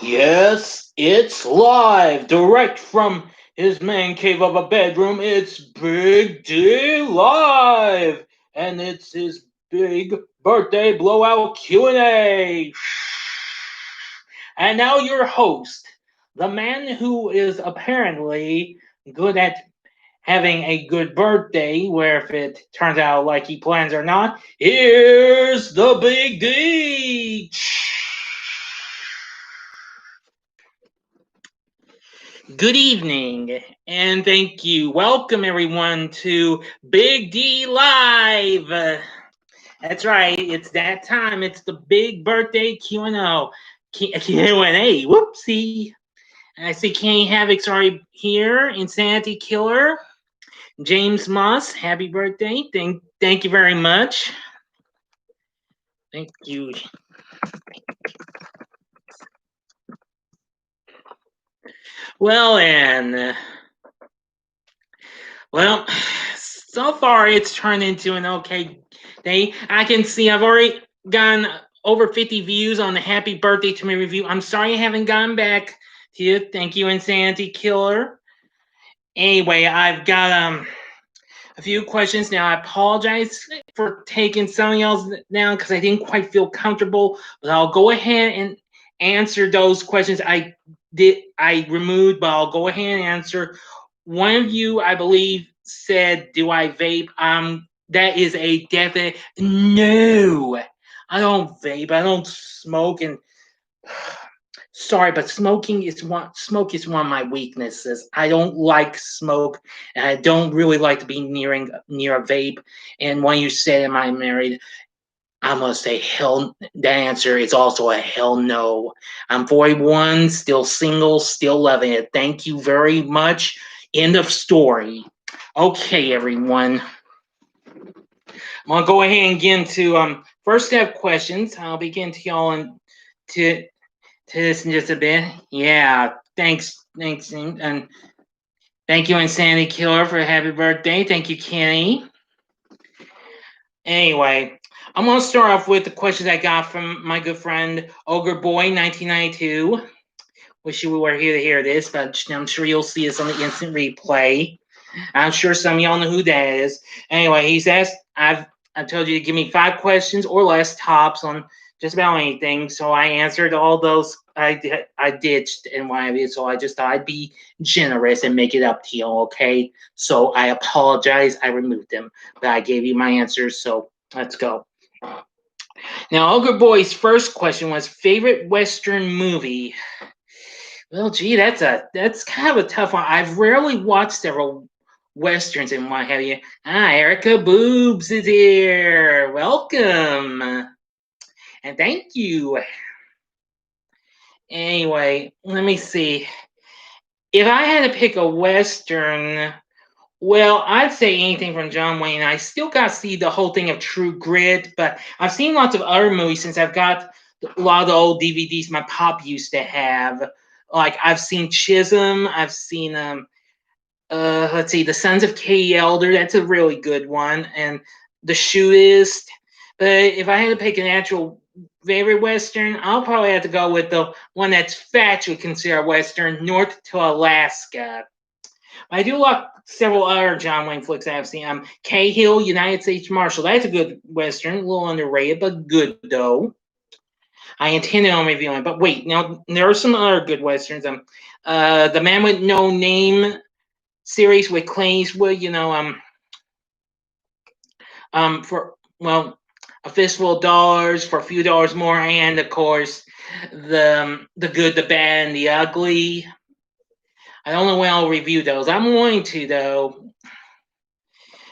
Yes, it's live, direct from his man cave of a bedroom. It's Big D live, and it's his big birthday blowout Q&A. And now your host, the man who is apparently good at having a good birthday, where if it turns out like he plans or not, here's the Big D. Good evening, and thank you. Welcome, everyone, to Big D Live. That's right, it's that time. It's the big birthday Q&A. Q&A, whoopsie. I see Kenny Havoc's already here. Insanity Killer. James Moss, happy birthday. Thank you very much. Thank you. Well, so far it's turned into an okay day. I can see I've already gotten over 50 views on the happy birthday to me review. I'm sorry I haven't gotten back to you. Thank you, Insanity Killer. Anyway, I've got a few questions now. I apologize for taking some of y'all's down because I didn't quite feel comfortable, but I'll go ahead and answer those questions I removed, but I'll go ahead and answer. One of you, I believe, said, "Do I vape?" That is a definite no. I don't vape. I don't smoke, and sorry, but smoke is one of my weaknesses. I don't like smoke, and I don't really like to be near a vape. And when you said, "Am I married?" I'm gonna say hell. The answer is also a hell no. I'm 41, still single, still loving it. Thank you very much. End of story. Okay, everyone. I'm gonna go ahead and get into first step questions. I'll begin to y'all to this in just a bit. Yeah, thanks, and thank you, Insanity Killer, for a happy birthday. Thank you, Kenny. Anyway, I'm gonna start off with the questions I got from my good friend Ogre Boy 1992. Wish you were here to hear this, but I'm sure you'll see this on the instant replay. I'm sure some of y'all know who that is. Anyway, he's asked. I told you to give me 5 questions or less tops on just about anything. So I answered all those. I ditched and what have you. So I just thought I'd be generous and make it up to you. Okay. So I apologize. I removed them, but I gave you my answers. So let's go. Now, Ogre Boy's first question was favorite Western movie. Well, gee, that's kind of a tough one. I've rarely watched several westerns and what have you. Erica Boobs is here. Welcome. And thank you. Anyway, let me see. If I had to pick a western, well, I'd say anything from John Wayne. I still got to see the whole thing of True Grit, but I've seen lots of other movies since I've got a lot of the old DVDs my pop used to have. Like I've seen Chisholm, I've seen let's see, The Sons of Katie Elder. That's a really good one, and The Shootist. But if I had to pick an actual favorite western, I'll probably have to go with the one that's factually considered a western, North to Alaska. I do like several other John Wayne flicks I've seen. Cahill, United States Marshal. That's a good western, a little underrated, but good though. I intended on reviewing it, but wait, now there are some other good westerns. The Man with No Name series with Clint Eastwood. For a fistful of dollars for a few dollars more, and of course the good, the bad, and the ugly. I don't know when I'll review those. I'm going to though.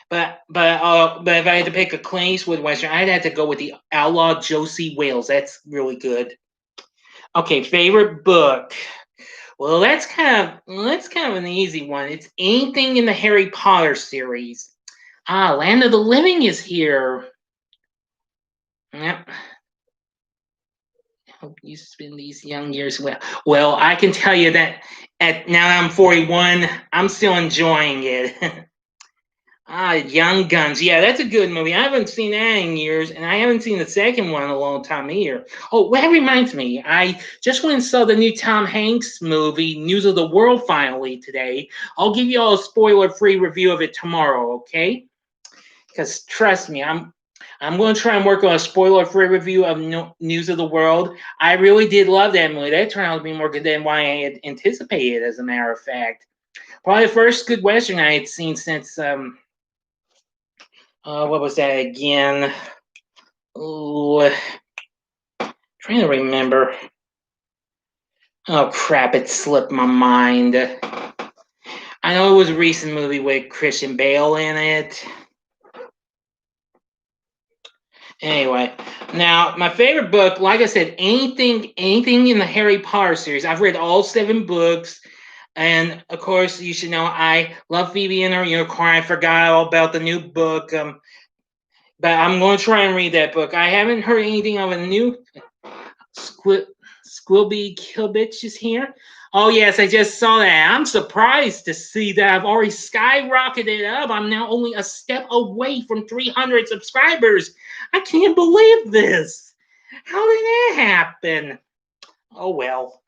But if I had to pick a Clint Eastwood western, I'd have to go with the Outlaw Josie Wales. That's really good. Okay, favorite book. Well, that's kind of an easy one. It's anything in the Harry Potter series. Land of the Living is here. Yep. Hope you spend these young years well. Well, I can tell you that now I'm 41, I'm still enjoying it. Young Guns. Yeah, that's a good movie. I haven't seen that in years, and I haven't seen the second one in a long time either. Oh, well, that reminds me. I just went and saw the new Tom Hanks movie, News of the World, finally today. I'll give you all a spoiler-free review of it tomorrow, okay? Because trust me, I'm going to try and work on a spoiler-free review of News of the World. I really did love that movie. That turned out to be more good than what I had anticipated, as a matter of fact. Probably the first good Western I had seen since what was that again? Oh, trying to remember. Oh crap! It slipped my mind. I know it was a recent movie with Christian Bale in it. Anyway, now my favorite book, like I said, anything in the Harry Potter series. I've read all 7 books, and of course, you should know I love Phoebe and her Unicorn. I forgot all about the new book. But I'm going to try and read that book. I haven't heard anything of a new Squilby Kilbitch is here. Oh yes, I just saw that. I'm surprised to see that I've already skyrocketed up. I'm now only a step away from 300 subscribers. I can't believe this. How did that happen? Oh well.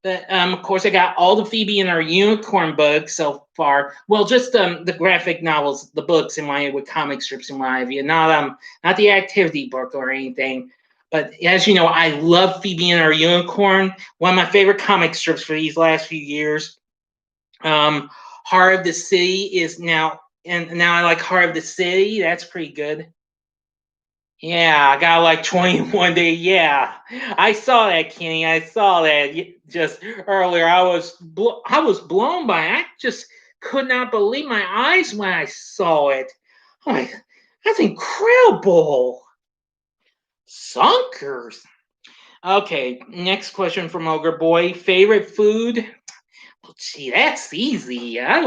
But of course, I got all the Phoebe and her Unicorn books so far. Well, just the graphic novels, the books, and my with comic strips and what have you. Not the activity book or anything. But as you know, I love Phoebe and her Unicorn. One of my favorite comic strips for these last few years. Heart of the City is now, and now I like Heart of the City. That's pretty good. Yeah, I got like 21 days. Yeah, I saw that, Kenny. I saw that just earlier. I was blown by it. I just could not believe my eyes when I saw it. Oh my, that's incredible. Sunkers. Okay, next question from Ogre Boy. Favorite food? Gee, that's easy. I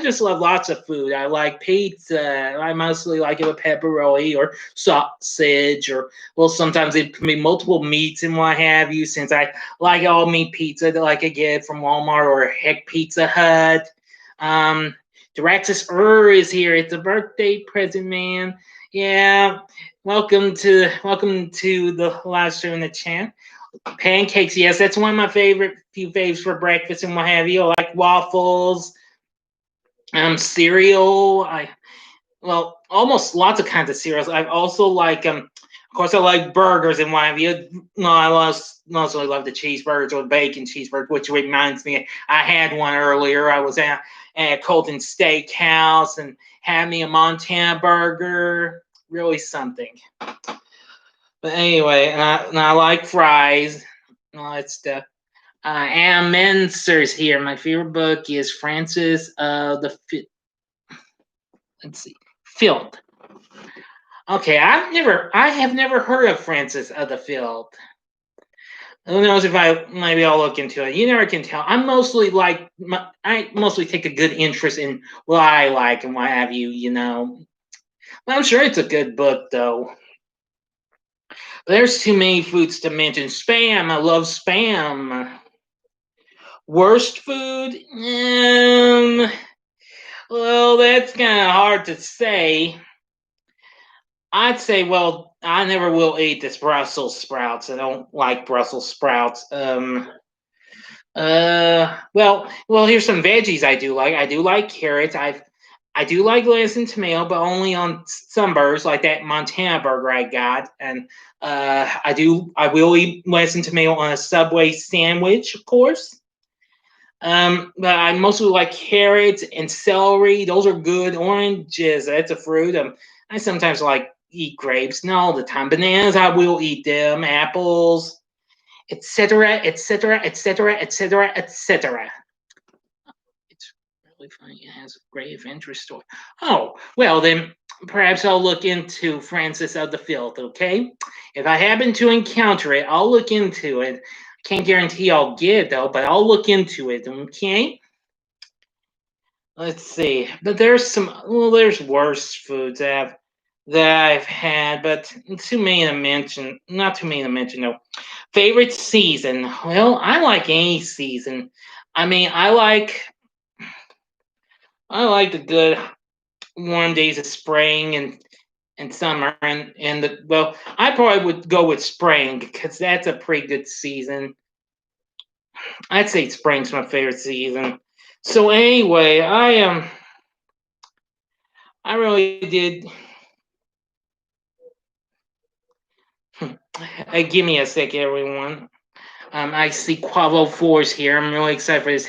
just love lots of food. I like pizza. I mostly like it with pepperoni or sausage, or well, sometimes it can be multiple meats and what have you. Since I like all meat pizza that like I get from Walmart or heck Pizza Hut. Diraxis is here. It's a birthday present, man. Yeah. Welcome to the live stream in the chat. Pancakes, yes, that's one of my favorite few faves for breakfast and what have you. I like waffles, cereal. Almost lots of kinds of cereals. I also like of course I like burgers and what have you. No, mostly love the cheeseburgers or bacon cheeseburger, which reminds me, I had one earlier. I was at Colton Steakhouse and had me a Montana burger. Really something. But anyway, and I like fries. All that stuff. Anna Menser's here. My favorite book is Francis let's see, Field. Okay, I have never heard of Francis of the Field. Who knows if maybe I'll look into it. You never can tell. I mostly take a good interest in what I like and what have you. You know, but I'm sure it's a good book though. There's too many foods to mention. Spam. I love spam. Worst food? Well, that's kind of hard to say. I'd say, well, I never will eat this Brussels sprouts. I don't like Brussels sprouts. Well, here's some veggies I do like. I do like carrots. I do like lettuce and tomato, but only on some burgers, like that Montana burger I got. And I will eat lettuce and tomato on a Subway sandwich, of course. But I mostly like carrots and celery. Those are good. Oranges, that's a fruit. I sometimes like eat grapes, not all the time. Bananas, I will eat them. Apples, etc., etc., etc., etc., etc. It's really funny. It has a great adventure story. Oh, well then, perhaps I'll look into Francis of the Field. Okay, if I happen to encounter it, I'll look into it. Can't guarantee I'll get it though, but I'll look into it. Okay. Let's see. But there's worse foods that I've had, but too many to mention. Not too many to mention though. Favorite season? Well, I like any season. I mean, I like the good warm days of spring and summer, well, I probably would go with spring because that's a pretty good season. I'd say spring's my favorite season. So anyway, I really did. Give me a sec, everyone. I see Quavo Force here. I'm really excited for this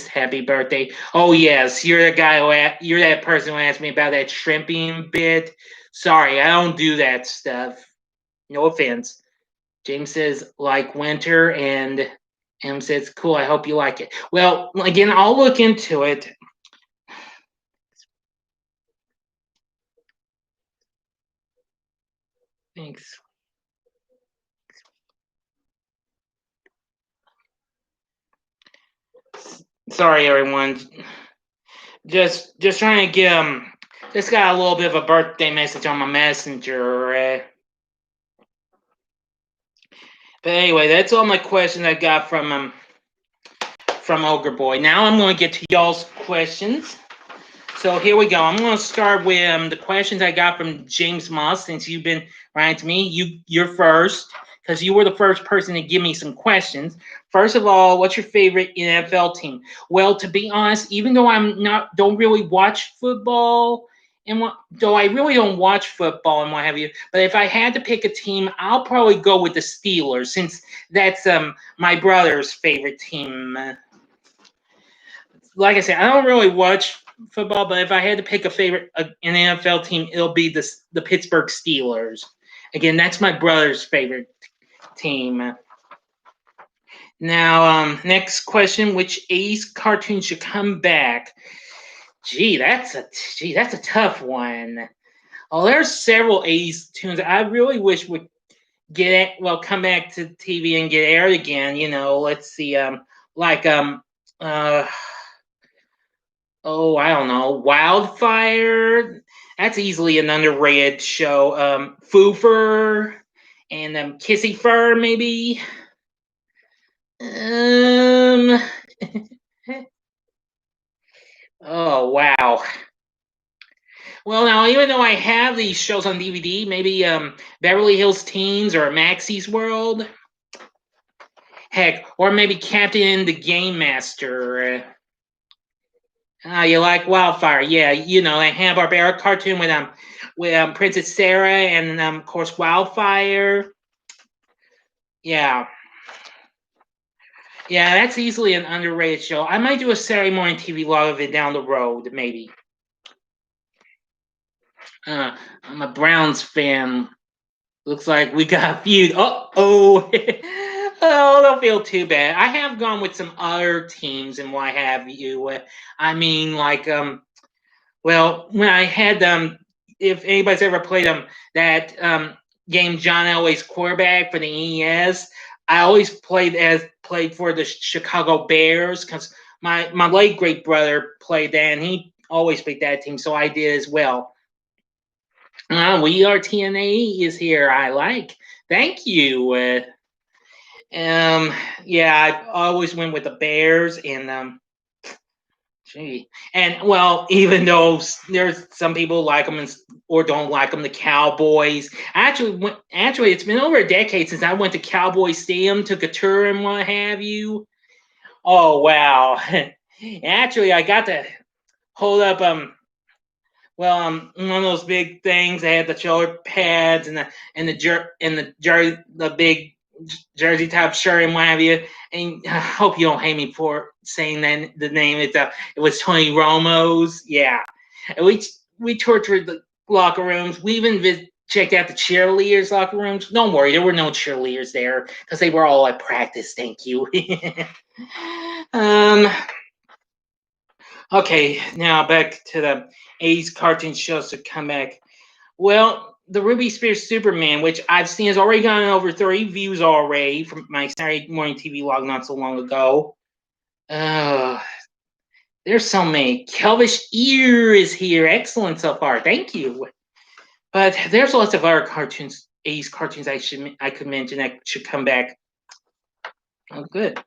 happy birthday. Oh yes, you're the guy you're that person who asked me about that shrimping bit. Sorry, I don't do that stuff. No offense. James says like winter, and M says cool. I hope you like it. Well, again, I'll look into it. Thanks. Sorry, everyone. Just trying to get just got a little bit of a birthday message on my messenger. But anyway, that's all my questions I got from Ogre Boy. Now I'm going to get to y'all's questions. So here we go. I'm going to start with the questions I got from James Moss. Since you've been writing to me, you're first because you were the first person to give me some questions. First of all, what's your favorite NFL team? Well, to be honest, even though don't really watch football, though I really don't watch football and what have you, but if I had to pick a team, I'll probably go with the Steelers since that's my brother's favorite team. Like I said, I don't really watch football, but if I had to pick a favorite an NFL team, it'll be the Pittsburgh Steelers. Again, that's my brother's favorite team. Now, next question: which A's cartoon should come back? Gee, that's a tough one. Oh, there's several A's tunes I really wish would come back to TV and get aired again. Let's see, like uh oh, I don't know, Wildfire. That's easily an underrated show. Foofer and Kissy Fur, maybe. Um. Oh wow. Well, now even though I have these shows on DVD, maybe Beverly Hills Teens or Maxie's World. Heck, or maybe Captain the Game Master. You like Wildfire? Yeah, that Hanna-Barbera cartoon with Princess Sarah and of course Wildfire. Yeah, yeah, that's easily an underrated show. I might do a Saturday morning TV log of it down the road, maybe. I'm a Browns fan. Looks like we got a feud. Oh. Oh, don't feel too bad. I have gone with some other teams and what have you. I mean, like, well, when I had if anybody's ever played that game John Elway's quarterback for the NES, I always played for the Chicago Bears because my late great brother played that and he always picked that team, so I did as well. We are TNA is here. I like. Thank you. Yeah, I always went with the Bears and and well, even though there's some people like them or don't like them, the Cowboys. Actually, it's been over a decade since I went to Cowboy Stadium, took a tour and what have you. Oh wow! Actually, I got to hold up one of those big things. They had the shoulder pads the big jersey type shirt and what have you. And I hope you don't hate me for saying that the name. It was Tony Romo's. Yeah, and we tortured the locker rooms. We even checked out the cheerleaders' locker rooms. Don't worry, there were no cheerleaders there because they were all at practice. Thank you. um. Okay, now back to the 80s cartoon shows to come back. Well, the Ruby Spears Superman, which I've seen has already gotten over 30 views already from my Saturday morning TV log not so long ago. There's so many. Kelvish Ear is here. Excellent so far. Thank you. But there's lots of other cartoons, 80s cartoons I could mention that should come back. Oh, good.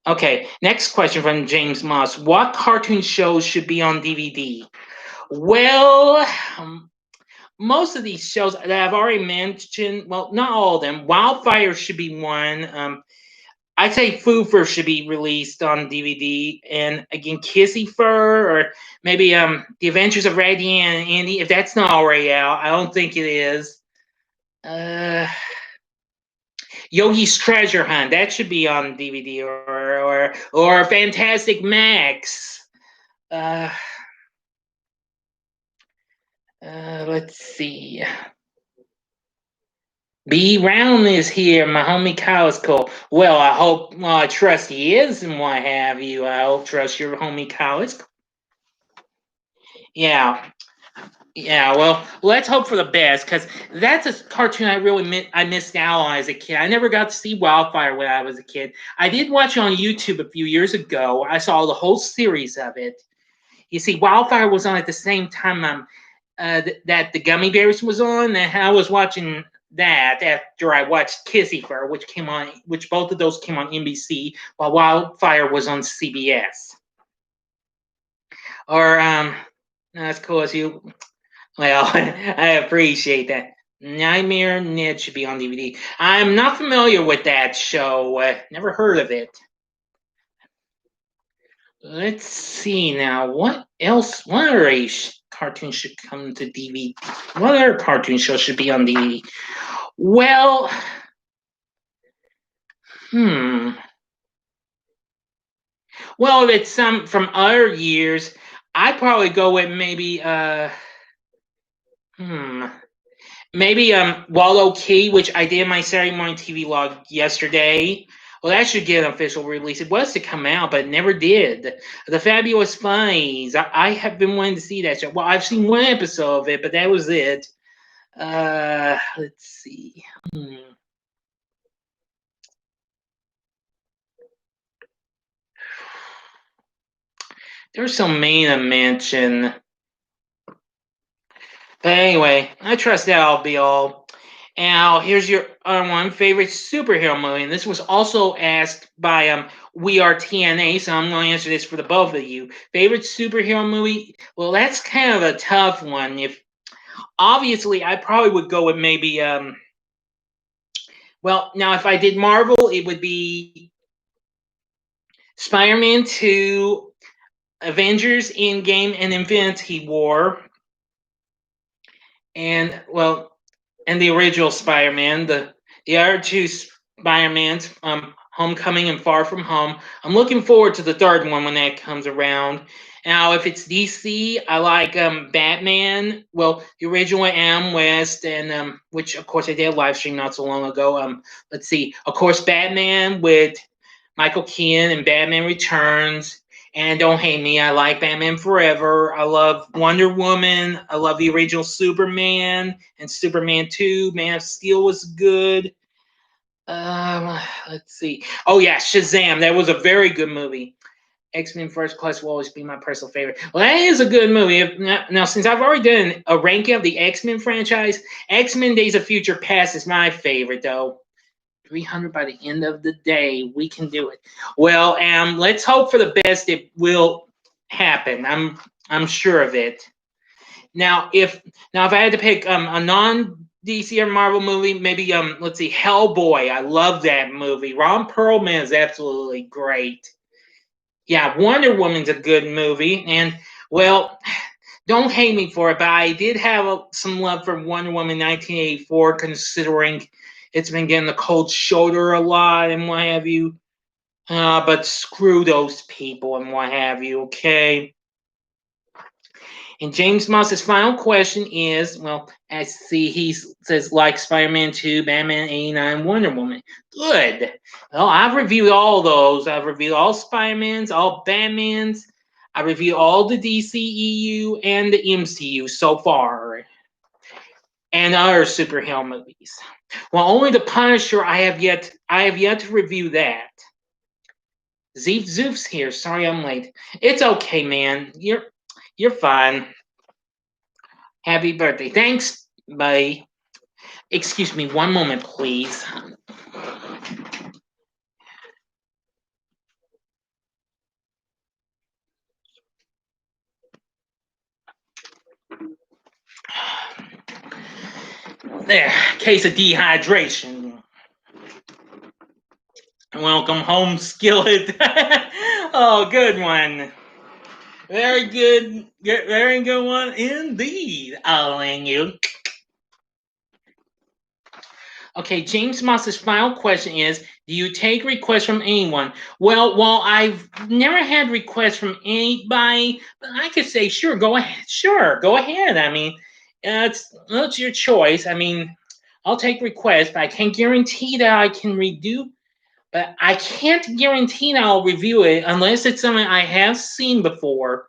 Okay, next question from James Moss. What cartoon shows should be on DVD? Well, um, most of these shows that I've already mentioned, well, not all of them. Wildfire should be one. I'd say Foofer should be released on DVD, and again, Kissy Fur, or maybe The Adventures of Raggy and Andy. If that's not already out, I don't think it is. Uh, Yogi's Treasure Hunt, that should be on DVD, or Fantastic Max. Uh, let's see. B Round is here. My homie Kyle is cool. Well, I hope, well, I trust he is and what have you. I hope, trust your homie Kyle is cool. Yeah. Yeah, well, let's hope for the best, because that's a cartoon I missed out on as a kid. I never got to see Wildfire when I was a kid. I did watch it on YouTube a few years ago. I saw the whole series of it. You see, Wildfire was on at the same time that the Gummy Bears was on, and I was watching that after I watched Kissy Fur, which both of those came on NBC, while Wildfire was on CBS. Or not as cool as you. Well, I appreciate that. Nightmare Ned should be on DVD. I'm not familiar with that show. Never heard of it. Let's see now. What else? What other cartoon should come to DVD? What other cartoon show should be on DVD? Well, hmm. Well, if it's some from other years, I'd probably go with maybe hmm. Maybe Wallow Key, which I did my Saturday morning TV log yesterday. Well, that should get an official release. It was to come out, but it never did. The Fabulous Fives. I have been wanting to see that show. Well, I've seen one episode of it, but that was it. Let's see. There's so many to mention. But anyway, I trust that'll be all. Now, here's your one favorite superhero movie. And this was also asked by We Are TNA, so I'm going to answer this for the both of you. Favorite superhero movie? Well, that's kind of a tough one. If obviously, I probably would go with maybe well, now if I did Marvel, it would be Spider-Man 2, Avengers Endgame, and Infinity War. And well, and the original Spider-Man, the other two Spider-Mans, Homecoming and Far From Home. I'm looking forward to the third one when that comes around. Now, if it's DC, I like Batman. Well, the original Adam West, and which of course I did a live stream not so long ago. Let's see, of course, Batman with Michael Keaton and Batman Returns. And don't hate me, I like Batman Forever. I love Wonder Woman. I love the original Superman and Superman 2. Man of Steel was good. Let's see. Oh yeah, Shazam. That was a very good movie. X-Men First Class will always be my personal favorite. Well, that is a good movie. Now, since I've already done a ranking of the X-Men franchise, X-Men Days of Future Past is my favorite, though. 300 by the end of the day. We can do it. Well, let's hope for the best. It will happen. I'm sure of it. Now, if I had to pick a non DC or Marvel movie, maybe let's see, Hellboy. I love that movie. Ron Perlman is absolutely great. Yeah, Wonder Woman's a good movie, and well, don't hate me for it, but I did have some love for Wonder Woman 1984, considering it's been getting the cold shoulder a lot and what have you. But screw those people and what have you, okay? And James Moss's final question is, well, as see, he says like Spider-Man 2, Batman 89, Wonder Woman. Good. Well, I've reviewed all those. I've reviewed all Spider-Mans, all Batmans. I reviewed all the DCEU and the MCU so far, and other superhero movies. Well, only the Punisher I have yet to review that. Zeef Zoof's here. Sorry I'm late. It's okay, man. You're fine. Happy birthday. Thanks, buddy. Excuse me one moment, please. case of dehydration. Welcome home, Skillet. Oh, good one. Very good. Very good one indeed. I'll end you. Okay, James Moss's final question is, do you take requests from anyone? Well, I've never had requests from anybody, but I could say, sure, go ahead. Sure, go ahead. I mean, it's your choice. I mean, I'll take requests, but I can't guarantee that I can redo. But I can't guarantee that I'll review it unless it's something I have seen before.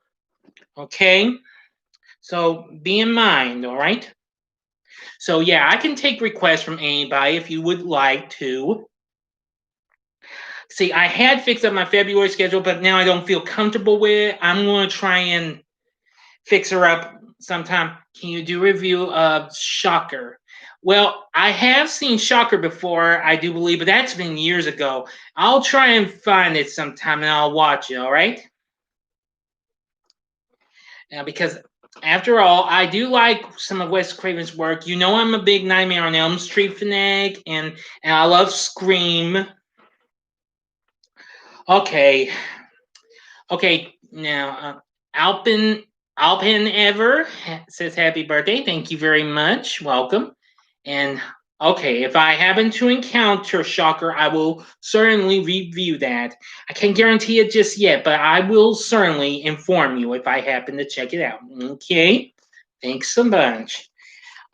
Okay? So be in mind, all right? So yeah, I can take requests from anybody if you would like to. See, I had fixed up my February schedule, but now I don't feel comfortable with it. I'm going to try and fix her up sometime. Can you do a review of Shocker? Well, I have seen Shocker before, I do believe, but that's been years ago. I'll try and find it sometime and I'll watch it, all right? Now, because after all, I do like some of Wes Craven's work. You know, I'm a big Nightmare on Elm Street fanatic, and I love Scream. Okay. Now, Alpin Ever says happy birthday. Thank you very much. Welcome. And okay, if I happen to encounter Shocker, I will certainly review that. I can't guarantee it just yet, but I will certainly inform you if I happen to check it out. Okay? Thanks a bunch.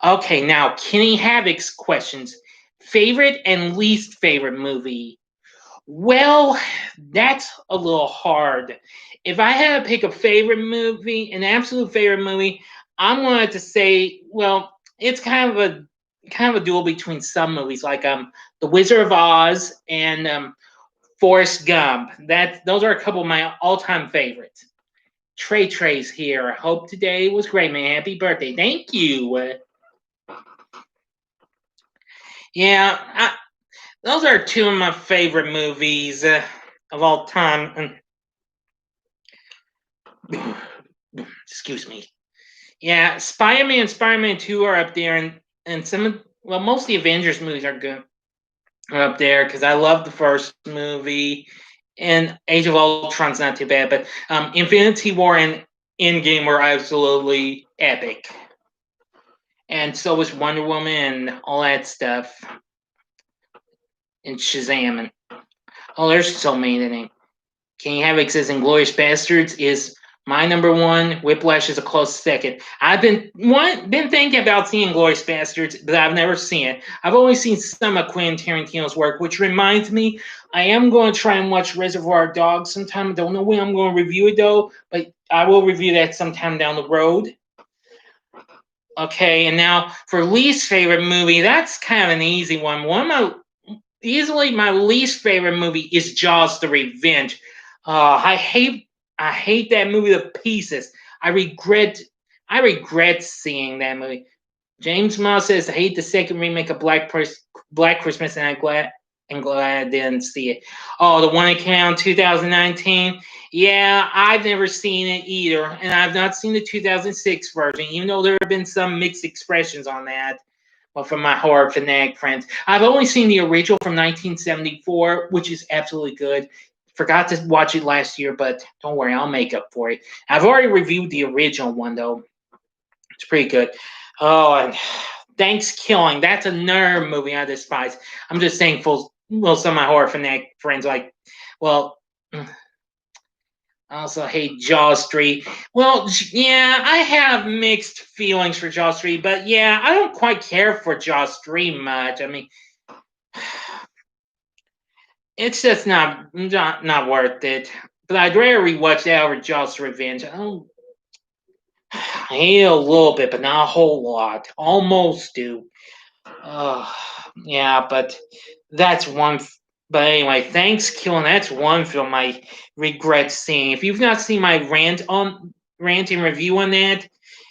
Okay, now Kenny Havoc's questions. Favorite and least favorite movie? Well, that's a little hard. If I had to pick a favorite movie, an absolute favorite movie, I'm going to say, well, it's kind of a duel between some movies like The Wizard of Oz and Forrest Gump. Those are a couple of my all-time favorites. Trey's here. I hope today was great, man. Happy birthday. Thank you. Yeah, those are two of my favorite movies of all time. Excuse me. Yeah, Spider-Man 2 are up there, and most of the Avengers movies are good. Are up there because I love the first movie, and Age of Ultron's not too bad, but Infinity War and Endgame were absolutely epic. And so was Wonder Woman and all that stuff. And Shazam. And there's so many to name. Kenny Havoc says Inglourious Bastards is my number one. Whiplash is a close second. I've been thinking about seeing Inglourious Bastards, but I've never seen it. I've only seen some of Quentin Tarantino's work, which reminds me, I am going to try and watch Reservoir Dogs sometime. I don't know when I'm going to review it, though, but I will review that sometime down the road. Okay, and now for least favorite movie, that's kind of an easy one. Easily my least favorite movie is Jaws: The Revenge. I hate that movie to pieces. I regret seeing that movie. James Moss says I hate the second remake of Black Christmas, and I'm glad I didn't see it. Oh, the one that came out in 2019. Yeah, I've never seen it either, and I've not seen the 2006 version, even though there have been some mixed expressions on that. Well, from my horror fanatic friends, I've only seen the original from 1974, which is absolutely good. Forgot to watch it last year, but don't worry, I'll make up for it. I've already reviewed the original one, though. It's pretty good. Oh, and Thanksgiving. That's another movie I despise. I'm just saying, some of my horror fanatic friends I also hate Jaws 3. Well, yeah, I have mixed feelings for Jaws 3, but yeah, I don't quite care for Jaws 3 much. I mean, it's just not worth it. But I'd rather rewatch that over Jaws Revenge. I hate it a little bit, but not a whole lot. Almost do. Yeah, but that's one. But anyway, Thanksgiving, that's one film I regret seeing. If you've not seen my rant and review on that,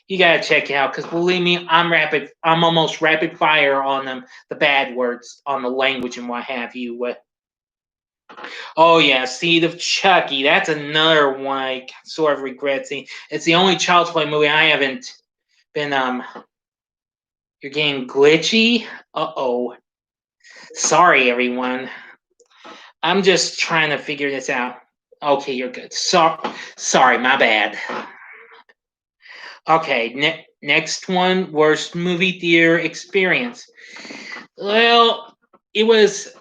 you gotta check it out. Because believe me, I'm almost rapid fire on the bad words, on the language and what have you. Oh yeah, Seed of Chucky. That's another one I sort of regret seeing. It's the only Child's Play movie I haven't been You're getting glitchy? Uh-oh. Sorry, everyone. I'm just trying to figure this out. Okay, you're good. Sorry, my bad. Okay, next one, worst movie theater experience. Well, it was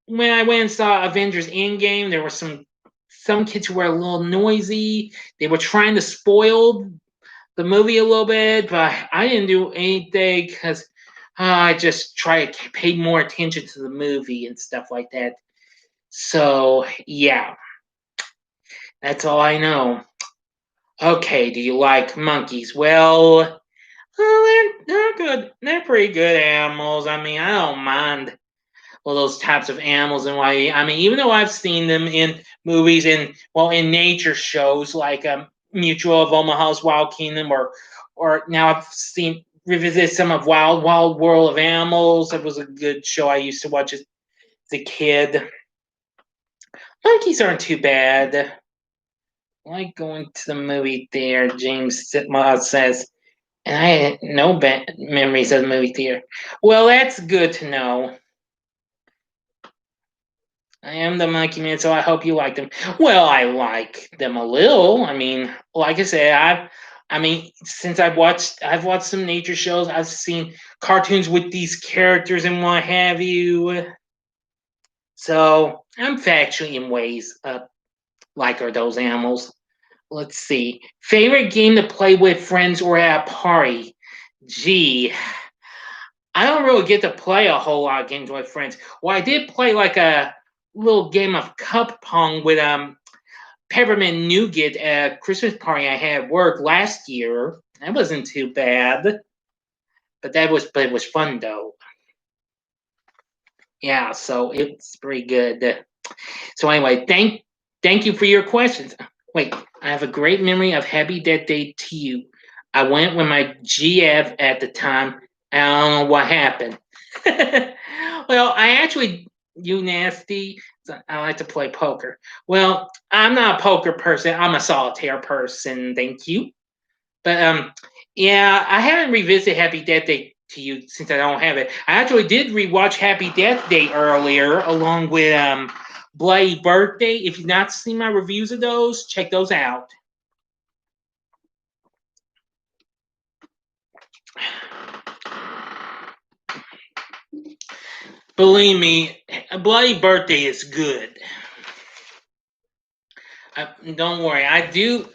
when I went and saw Avengers Endgame. There were some kids who were a little noisy. They were trying to spoil the movie a little bit, but I didn't do anything because I just try to pay more attention to the movie and stuff like that. So yeah, that's all I know. Okay, do you like monkeys? Well, they're good. They're pretty good animals. I mean, I don't mind all those types of animals and why. I mean, even though I've seen them in movies and in nature shows like Mutual of Omaha's Wild Kingdom, or now I've seen revisit some of Wild World of Animals. That was a good show I used to watch as a kid. Monkeys aren't too bad. I like going to the movie theater, James Sitma says. And I had no bad memories of the movie theater. Well, that's good to know. I am the Monkey Man, so I hope you like them. Well, I like them a little. I mean, like I said, since I've watched some nature shows. I've seen cartoons with these characters and what have you. So I'm factually in ways like are those animals. Let's see. Favorite game to play with friends or at a party? Gee, I don't really get to play a whole lot of games with friends. Well, I did play like a little game of cup pong with peppermint nougat at a Christmas party I had at work last year. That wasn't too bad, but it was fun though. Yeah, so it's pretty good. So anyway, thank you for your questions. Wait, I have a great memory of Happy Death Day to you. I went with my GF at the time. I don't know what happened. Well, I actually, you nasty. I like to play poker. Well, I'm not a poker person. I'm a solitaire person. Thank you. But yeah, I haven't revisited Happy Death Day to you since I don't have it. I actually did rewatch Happy Death Day earlier, along with Bloody Birthday. If you've not seen my reviews of those, check those out. Believe me, a Bloody Birthday is good. Don't worry, I do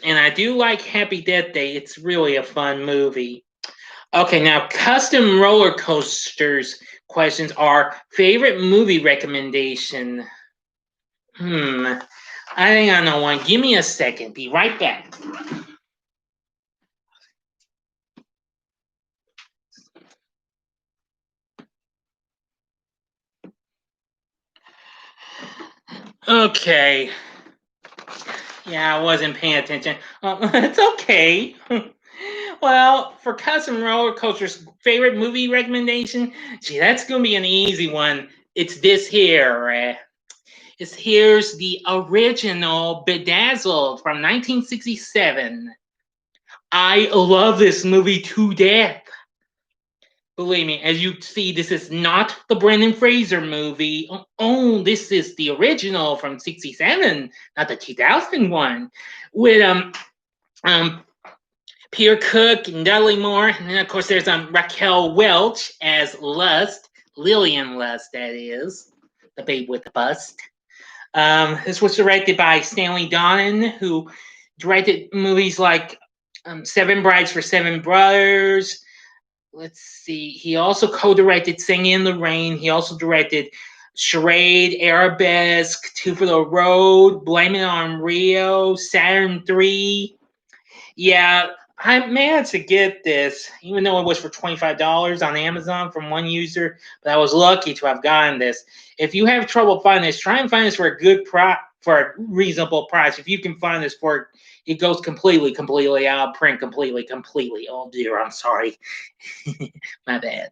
like Happy Death Day. It's really a fun movie. Okay, now custom roller coasters questions are favorite movie recommendation. I think I know one. Give me a second. Be right back. Okay. Yeah, I wasn't paying attention. It's okay. Well, for custom roller coasters, favorite movie recommendation? Gee, that's gonna be an easy one. It's this here. Here's the original Bedazzled from 1967. I love this movie to death. Believe me, as you see, this is not the Brendan Fraser movie. Oh, this is the original from '67, not the 2001, with Peter Cook and Dudley Moore, and then of course there's Raquel Welch as Lust, Lillian Lust, that is, the babe with the bust. This was directed by Stanley Donen, who directed movies like Seven Brides for Seven Brothers. Let's see. He also co-directed Singing in the Rain. He also directed Charade, Arabesque, Two for the Road, Blame It on Rio, Saturn 3. Yeah, I managed to get this, even though it was for $25 on Amazon from one user, but I was lucky to have gotten this. If you have trouble finding this, try and find this for a good for a reasonable price. If you can find this for it goes completely out of print, completely. Oh dear, I'm sorry. My bad.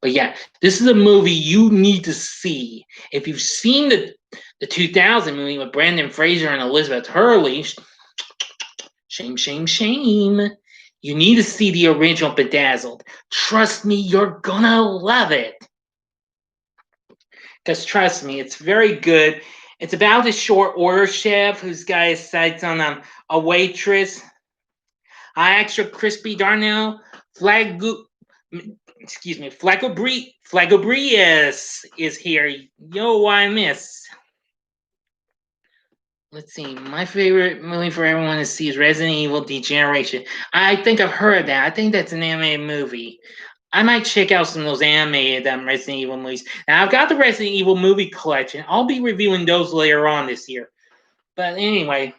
But yeah, this is a movie you need to see. If you've seen the 2000 movie with Brendan Fraser and Elizabeth Hurley, shame. You need to see the original Bedazzled. Trust me, you're gonna love it. Because trust me, it's very good. It's about a short order chef who's got his sights on a waitress. Extra crispy Darnell Flagu, excuse me, Flagobrius is here. Yo, why miss? Let's see. My favorite movie for everyone to see is Resident Evil Degeneration. I think I've heard that. I think that's an animated movie. I might check out some of those animated Resident Evil movies. Now, I've got the Resident Evil movie collection. I'll be reviewing those later on this year. But anyway,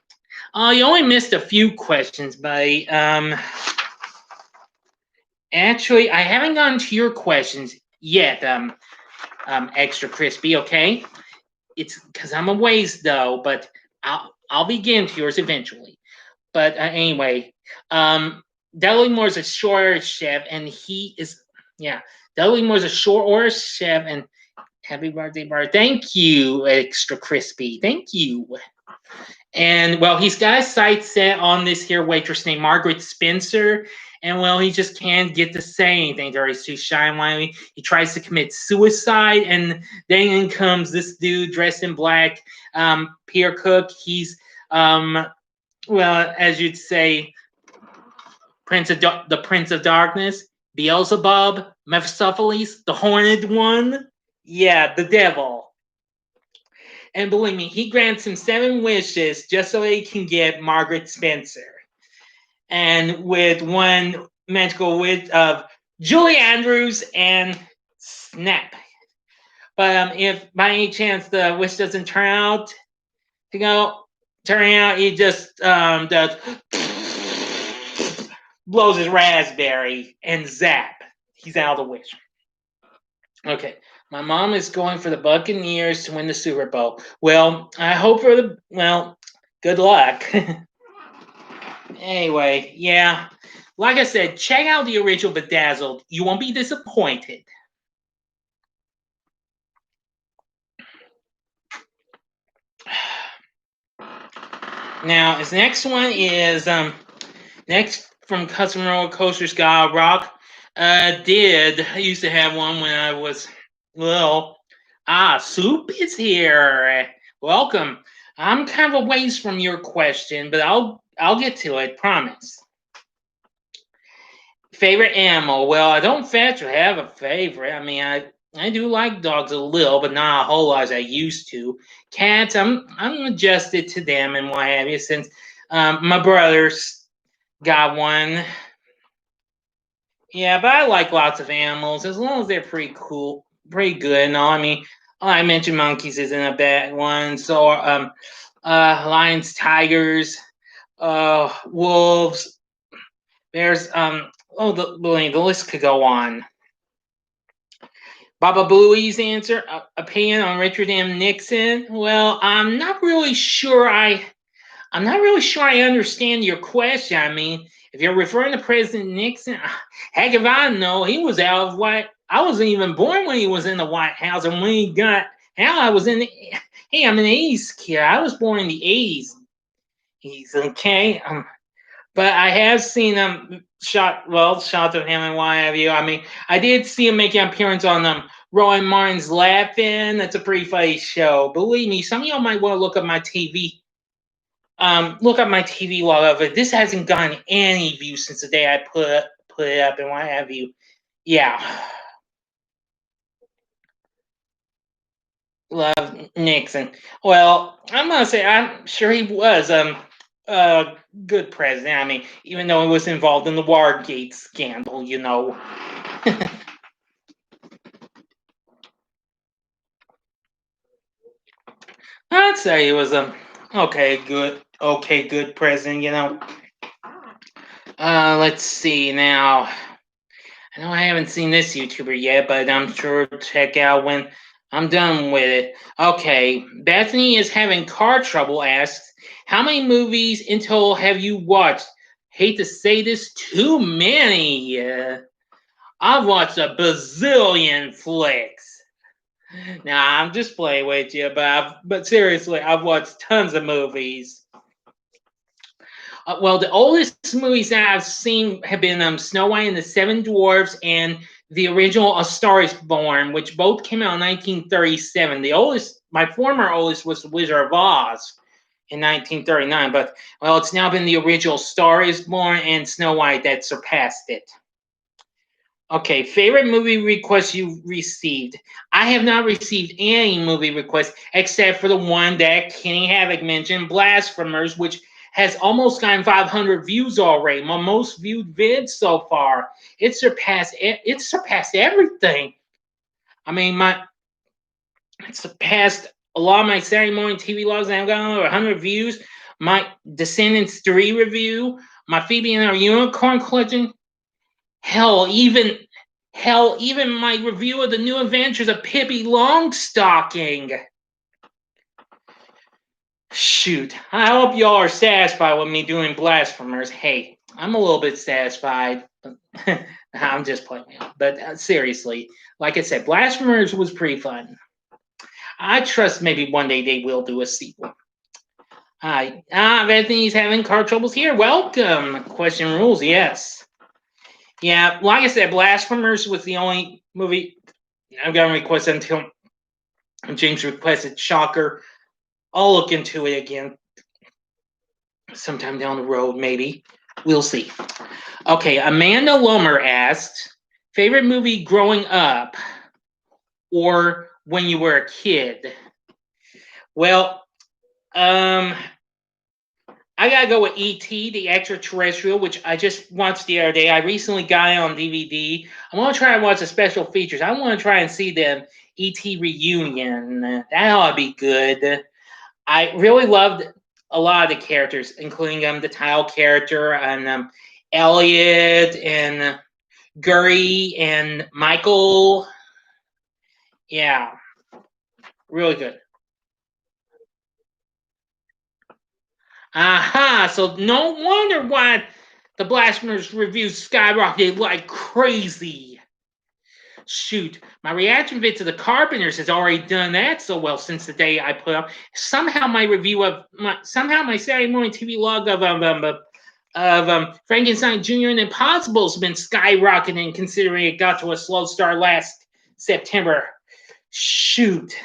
you only missed a few questions, buddy. Actually, I haven't gotten to your questions yet, Extra Crispy, okay? It's because I'm a ways, though, but I'll be getting to yours eventually. But anyway, Dudley Moore's a short order chef, and he is, yeah, Dudley Moore's a short order chef, and happy birthday, Bart. Thank you, Extra Crispy. Thank you. And, well, he's got his sights set on this here waitress named Margaret Spencer, and, well, he just can't get to say anything to her. He's too shy and whiny. He tries to commit suicide, and then in comes this dude dressed in black, Pierre Cook. He's, well, as you'd say, the Prince of Darkness, Beelzebub, Mephistopheles, the Horned One. Yeah, the devil. And believe me, he grants him 7 wishes just so he can get Margaret Spencer. And with one magical wish of Julie Andrews and Snap. But if by any chance the wish doesn't turn out, he just does blows his raspberry and zap. He's out of the wish. Okay. My mom is going for the Buccaneers to win the Super Bowl. Well, I hope good luck. Anyway, yeah. Like I said, check out the original Bedazzled. You won't be disappointed. Now, his next one is next from Custom Roller Coasters God Rock. I used to have one when I was little. Soup is here. Welcome. I'm kind of a ways from your question, but I'll get to it, promise. Favorite animal? Well, I don't actually have a favorite. I mean, I do like dogs a little, but not a whole lot as I used to. Cats, I'm adjusted to them and what have you, since my brother's got one. Yeah, but I like lots of animals as long as they're pretty cool, pretty good. No, I mean, I mentioned monkeys isn't a bad one. So, lions, tigers, wolves. There's the list could go on. Baba Booey's answer, opinion on Richard M. Nixon. Well, I'm not really sure I understand your question. I mean, if you're referring to President Nixon, heck if I know, he was out of I wasn't even born when he was in the White House, and when he got out, I'm an 80s kid. I was born in the 80s. He's okay. But I have seen him shots of him and what have you. I mean, I did see him make an appearance on Rowan Martin's Laughing. That's a pretty funny show. Believe me, some of y'all might want to look up my TV. Look up my TV log of it. This hasn't gotten any views since the day I put it up and what have you. Yeah. Love Nixon. Well, I'm gonna say I'm sure he was a good president. I mean, even though he was involved in the Watergate scandal, you know. I'd say he was good president, you know. Let's see now. I know I haven't seen this YouTuber yet, but I'm sure to check out when I'm done with it. Okay, Bethany is having car trouble. Asks, how many movies in total have you watched? Hate to say this, too many. I've watched a bazillion flicks. Nah, I'm just playing with you, but seriously, I've watched tons of movies. Well, the oldest movies that I've seen have been Snow White and the Seven Dwarfs and the original A Star Is Born, which both came out in 1937. The oldest, my former oldest, was The Wizard of Oz in 1939. But well, it's now been the original Star Is Born and Snow White that surpassed it. Okay, favorite movie request you received. I have not received any movie requests except for the one that Kenny Havoc mentioned, Blasphemers, which has almost gotten 500 views already. My most viewed vid so far. It surpassed everything. I mean, it surpassed a lot of my Saturday morning TV logs that have gotten over 100 views. My Descendants 3 review, my Phoebe and Our Unicorn collection. Hell, even my review of the New Adventures of Pippi Longstocking. Shoot, I hope y'all are satisfied with me doing Blasphemers. Hey, I'm a little bit satisfied. I'm just playing out. But seriously, like I said, Blasphemers was pretty fun. I trust maybe one day they will do a sequel. Hi. Anthony's having car troubles here. Welcome. Question rules, yes. Yeah, like I said, Blasphemers was the only movie I'm going to request until James requested. Shocker. I'll look into it again sometime down the road, maybe. We'll see. Okay, Amanda Lomer asked, favorite movie growing up or when you were a kid? Well, I gotta go with E.T., the extraterrestrial, which I just watched the other day. I recently got it on DVD. I want to try and watch the special features. I want to try and see the E.T. reunion. That ought to be good. I really loved a lot of the characters, including the title character and Elliot and Gurry and Michael. Yeah, really good. Aha! So no wonder why the Blasphemers reviews skyrocketed like crazy. Shoot, my reaction vid to the Carpenters has already done that so well since the day I put up. Somehow my Saturday morning TV log of Frankenstein Jr. and Impossible has been skyrocketing considering it got to a slow start last September. Shoot.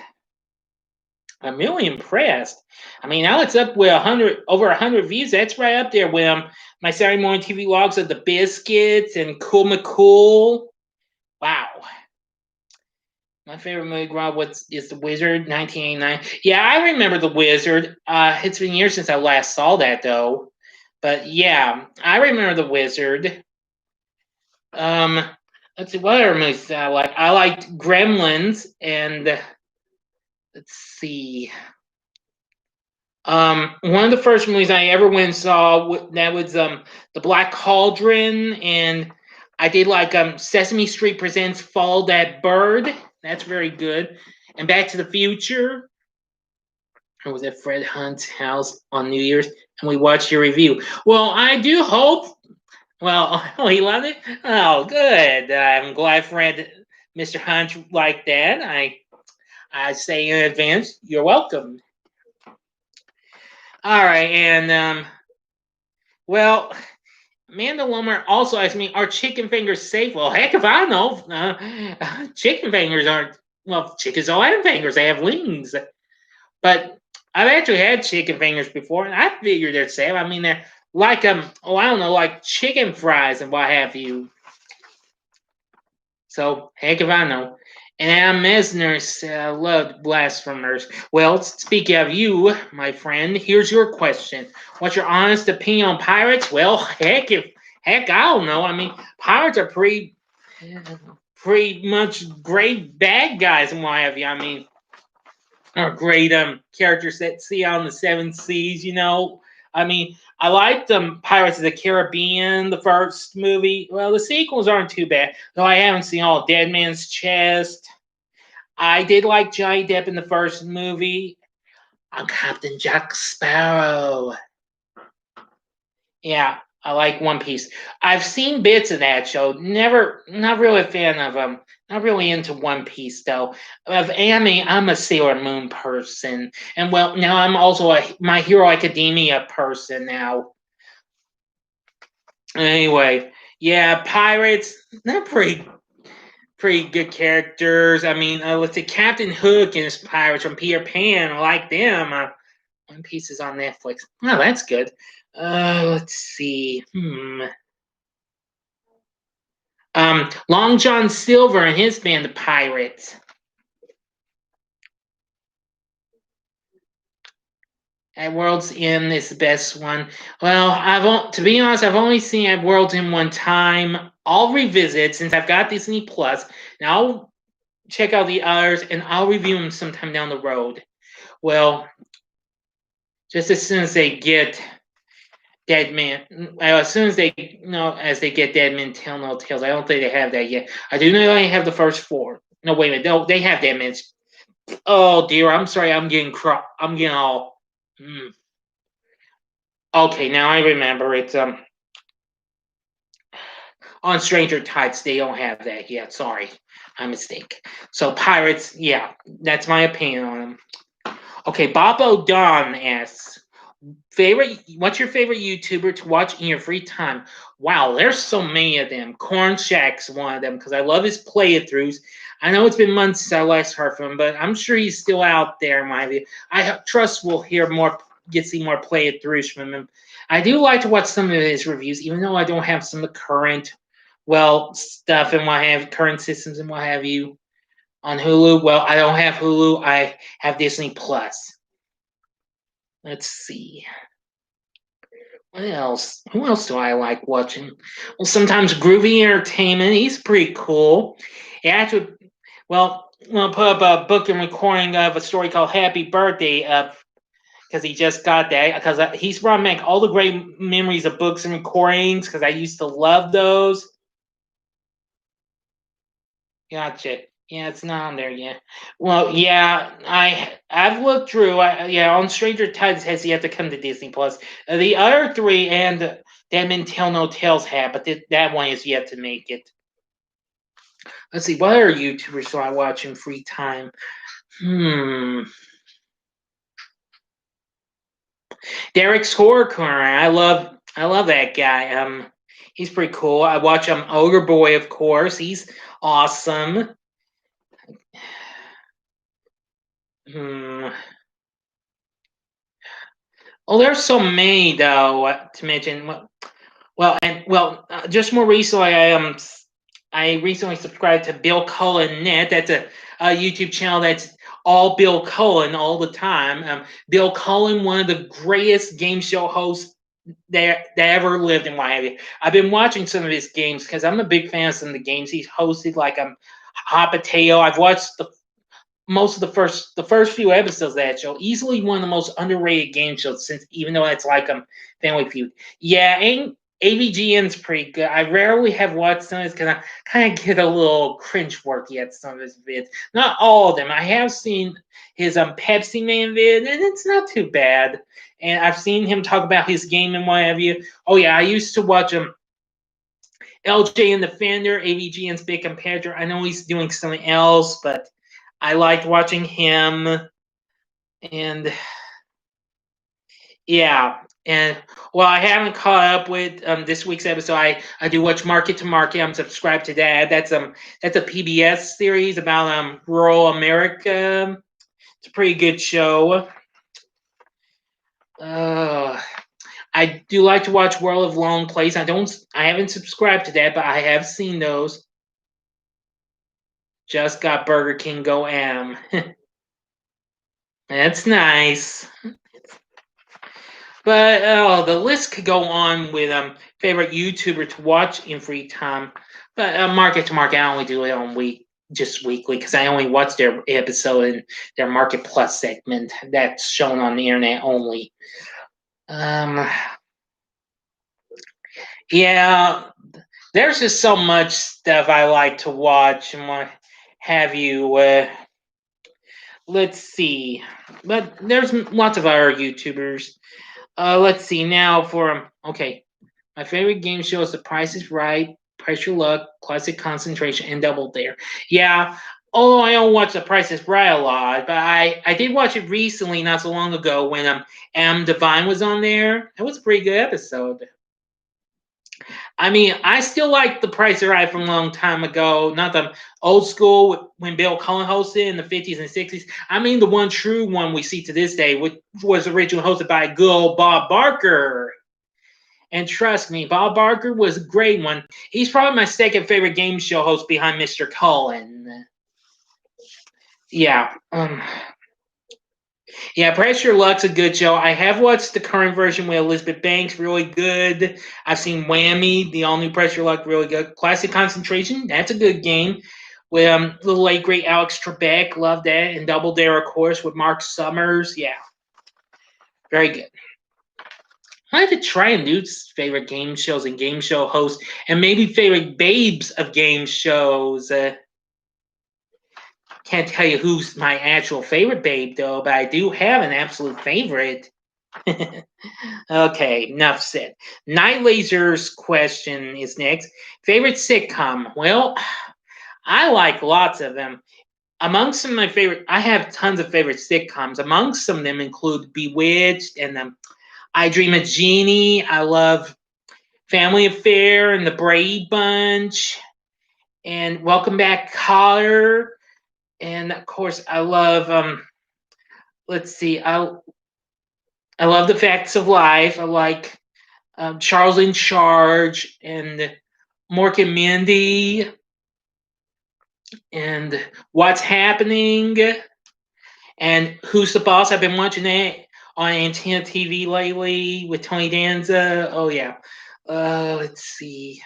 I'm really impressed. I mean, now it's up with over 100 views. That's right up there with my Saturday morning TV logs of the Biscuits and Cool McCool. Wow. My favorite movie growing up is The Wizard, 1989. Yeah, I remember The Wizard. It's been years since I last saw that, though. But yeah, I remember The Wizard. Let's see, what other movies I like? I liked Gremlins and let's see. One of the first movies I ever went and saw that was The Black Cauldron, and I did like Sesame Street Presents Follow That Bird. That's very good. And Back to the Future. I was at Fred Hunt's house on New Year's, and we watched your review. Well, I do hope. Well, oh, he loved it. Oh, good. I'm glad Fred, Mr. Hunt, liked that. I say in advance, you're welcome. All right, and well, Amanda Lomer also asked me, "Are chicken fingers safe?" Well, heck if I know. Chicken fingers aren't. Well, chickens don't have fingers; they have wings. But I've actually had chicken fingers before, and I figured they're safe. I mean, they're like oh, I don't know, like chicken fries and what have you. So heck if I know. And Adam Mesner loved Blasphemers. Well, speaking of you, my friend, here's your question. What's your honest opinion on pirates? Well, heck, I don't know. I mean, pirates are pretty much great bad guys and what have you. I mean, are great characters that see on the seven seas, you know. I mean, I liked Pirates of the Caribbean, the first movie. Well, the sequels aren't too bad, though I haven't seen all Dead Man's Chest. I did like Johnny Depp in the first movie. I'm Captain Jack Sparrow. Yeah, I like One Piece. I've seen bits of that show. Not really a fan of them. Not really into One Piece though. Of anime, I'm a Sailor Moon person, and well, now I'm also a My Hero Academia person now. Anyway, yeah, pirates. They're pretty good characters. I mean, let's see, Captain Hook and his pirates from Peter Pan. I like them. One Piece is on Netflix. Oh, that's good. Let's see. Long John Silver and his band, the Pirates. At World's End is the best one. Well, to be honest, I've only seen At World's End one time. I'll revisit since I've got Disney Plus. Now I'll check out the others and I'll review them sometime down the road. Well, just as soon as they get Dead Man, as soon as as they get Dead Men Tell No Tales. I don't think they have that yet. I do know they have the first four. No, wait a minute. No, they have Dead Men. Oh dear, I'm sorry. I'm getting all. Okay, now I remember. It's on Stranger Tides. They don't have that yet. Sorry, my mistake. So Pirates, yeah, that's my opinion on them. Okay, Bob O'Don asks, what's your favorite YouTuber to watch in your free time? Wow, there's so many of them. Corn Shack's one of them because I love his playthroughs. I know it's been months since I last heard from him, but I'm sure he's still out there in my view. I trust we'll see more playthroughs from him. I do like to watch some of his reviews, even though I don't have some of the current stuff and what have current systems and what have you on Hulu. Well, I don't have Hulu. I have Disney Plus. Let's see. What else? Who else do I like watching? Well, sometimes Groovy Entertainment. He's pretty cool. He actually, we'll put up a book and recording of a story called Happy Birthday up because he just got that. Because he's brought back all the great memories of books and recordings because I used to love those. Gotcha. Yeah, it's not on there yet. Well, yeah, I've looked through. On Stranger Tides has yet to come to Disney Plus. The other three and Dead Men Tell No Tales have, but that one is yet to make it. Let's see, what other YouTubers do I watch in free time? Derek's Horror Corner. I love that guy. He's pretty cool. I watch Ogre Boy, of course. He's awesome. Oh, there's so many though to mention. Just more recently, I recently subscribed to Bill Cullen Net. That's a YouTube channel that's all Bill Cullen all the time. Bill Cullen, one of the greatest game show hosts that ever lived in Miami. I've been watching some of his games because I'm a big fan of some of the games he's hosted, like Hot Potato. I've watched most of the first few episodes of that show. Easily one of the most underrated game shows since, even though it's like Family Feud. Yeah, and AVGN's pretty good. I rarely have watched some of his because I kind of get a little cringe-worthy at some of his vids. Not all of them. I have seen his Pepsi Man vid, and it's not too bad. And I've seen him talk about his game and what have you. Oh yeah, I used to watch him. LJ and the Fender, AVGN's big competitor. I know he's doing something else, but I liked watching him. And yeah, and I haven't caught up with this week's episode. I do watch Market to Market. I'm subscribed to that. That's a PBS series about rural America. It's a pretty good show. I do like to watch World of Lone Place. I haven't subscribed to that, but I have seen those. Just got Burger King Go Am. That's nice. But the list could go on with favorite YouTuber to watch in free time. But Market to Market, I only do it on just weekly because I only watch their episode in their Market Plus segment that's shown on the internet only. Yeah, there's just so much stuff I like to watch and what have you. Let's see, but there's lots of other YouTubers. Let's see now for my favorite game show is The Price is Right, Price Your Luck, Classic Concentration, and Double Dare. Yeah, although I don't watch The Price is Right a lot, but I did watch it recently, not so long ago, when Divine was on there. It was a pretty good episode. I mean, I still like The Price is Right from a long time ago, not the old school when Bill Cullen hosted in the 50s and 60s. I mean, the one true one we see to this day, which was originally hosted by good old Bob Barker. And trust me, Bob Barker was a great one. He's probably my second favorite game show host behind Mr. Cullen. Yeah. Yeah, Pressure Luck's a good show. I have watched the current version with Elizabeth Banks, really good. I've seen Whammy, the all new Pressure Luck, really good. Classic Concentration, that's a good game. With the late great Alex Trebek, love that. And Double Dare, of course, with Mark Summers. Yeah, very good. I like to try and do favorite game shows and game show hosts, and maybe favorite babes of game shows. Can't tell you who's my actual favorite babe though, but I do have an absolute favorite. Okay, enough said. Night Laser's question is next. Favorite sitcom? Well, I like lots of them. Amongst some of my favorite, I have tons of favorite sitcoms. Amongst some of them include Bewitched and I Dream of Jeannie. I love Family Affair and The Brady Bunch and Welcome Back, Kotter. And of course, I love. Let's see. I love The Facts of Life. I like Charles in Charge and Mork and Mindy and What's Happening and Who's the Boss. I've been watching that on Antenna TV lately with Tony Danza. Oh yeah. Let's see.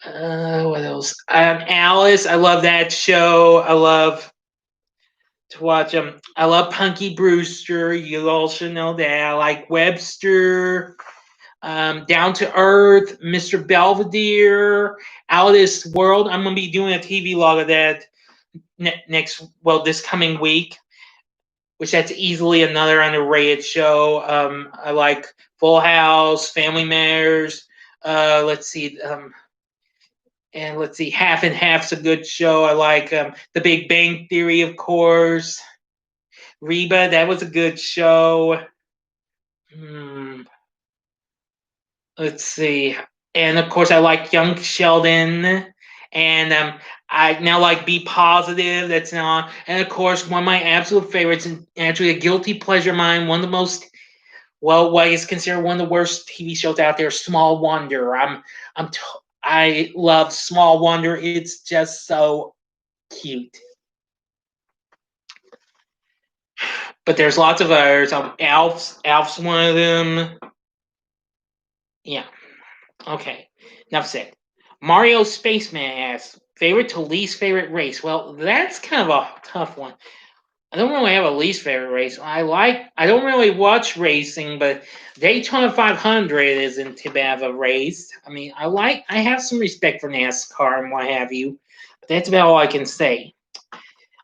What else? Alice. I love that show. I love to watch them. I love Punky Brewster. You also know that. I like Webster. Down to Earth, Mr. Belvedere, Out of This World. I'm going to be doing a TV log of that this coming week, which that's easily another underrated show. I like Full House, Family Matters. Let's see. And let's see, Half and Half's a good show. I like The Big Bang Theory, of course. Reba, that was a good show. Let's see. And of course, I like Young Sheldon. And I now like Be Positive. That's now on. And of course, one of my absolute favorites, and actually a guilty pleasure of mine, one of the most, well, what is considered one of the worst TV shows out there, Small Wonder. I love Small Wonder. It's just so cute. But there's lots of others. Alf's one of them. Yeah. Okay. Enough said. Mario Spaceman asks, favorite to least favorite race? Well, that's kind of a tough one. I don't really have a least favorite race. I don't really watch racing, but Daytona 500 isn't too bad of a race. I mean, I have some respect for NASCAR and what have you. But that's about all I can say.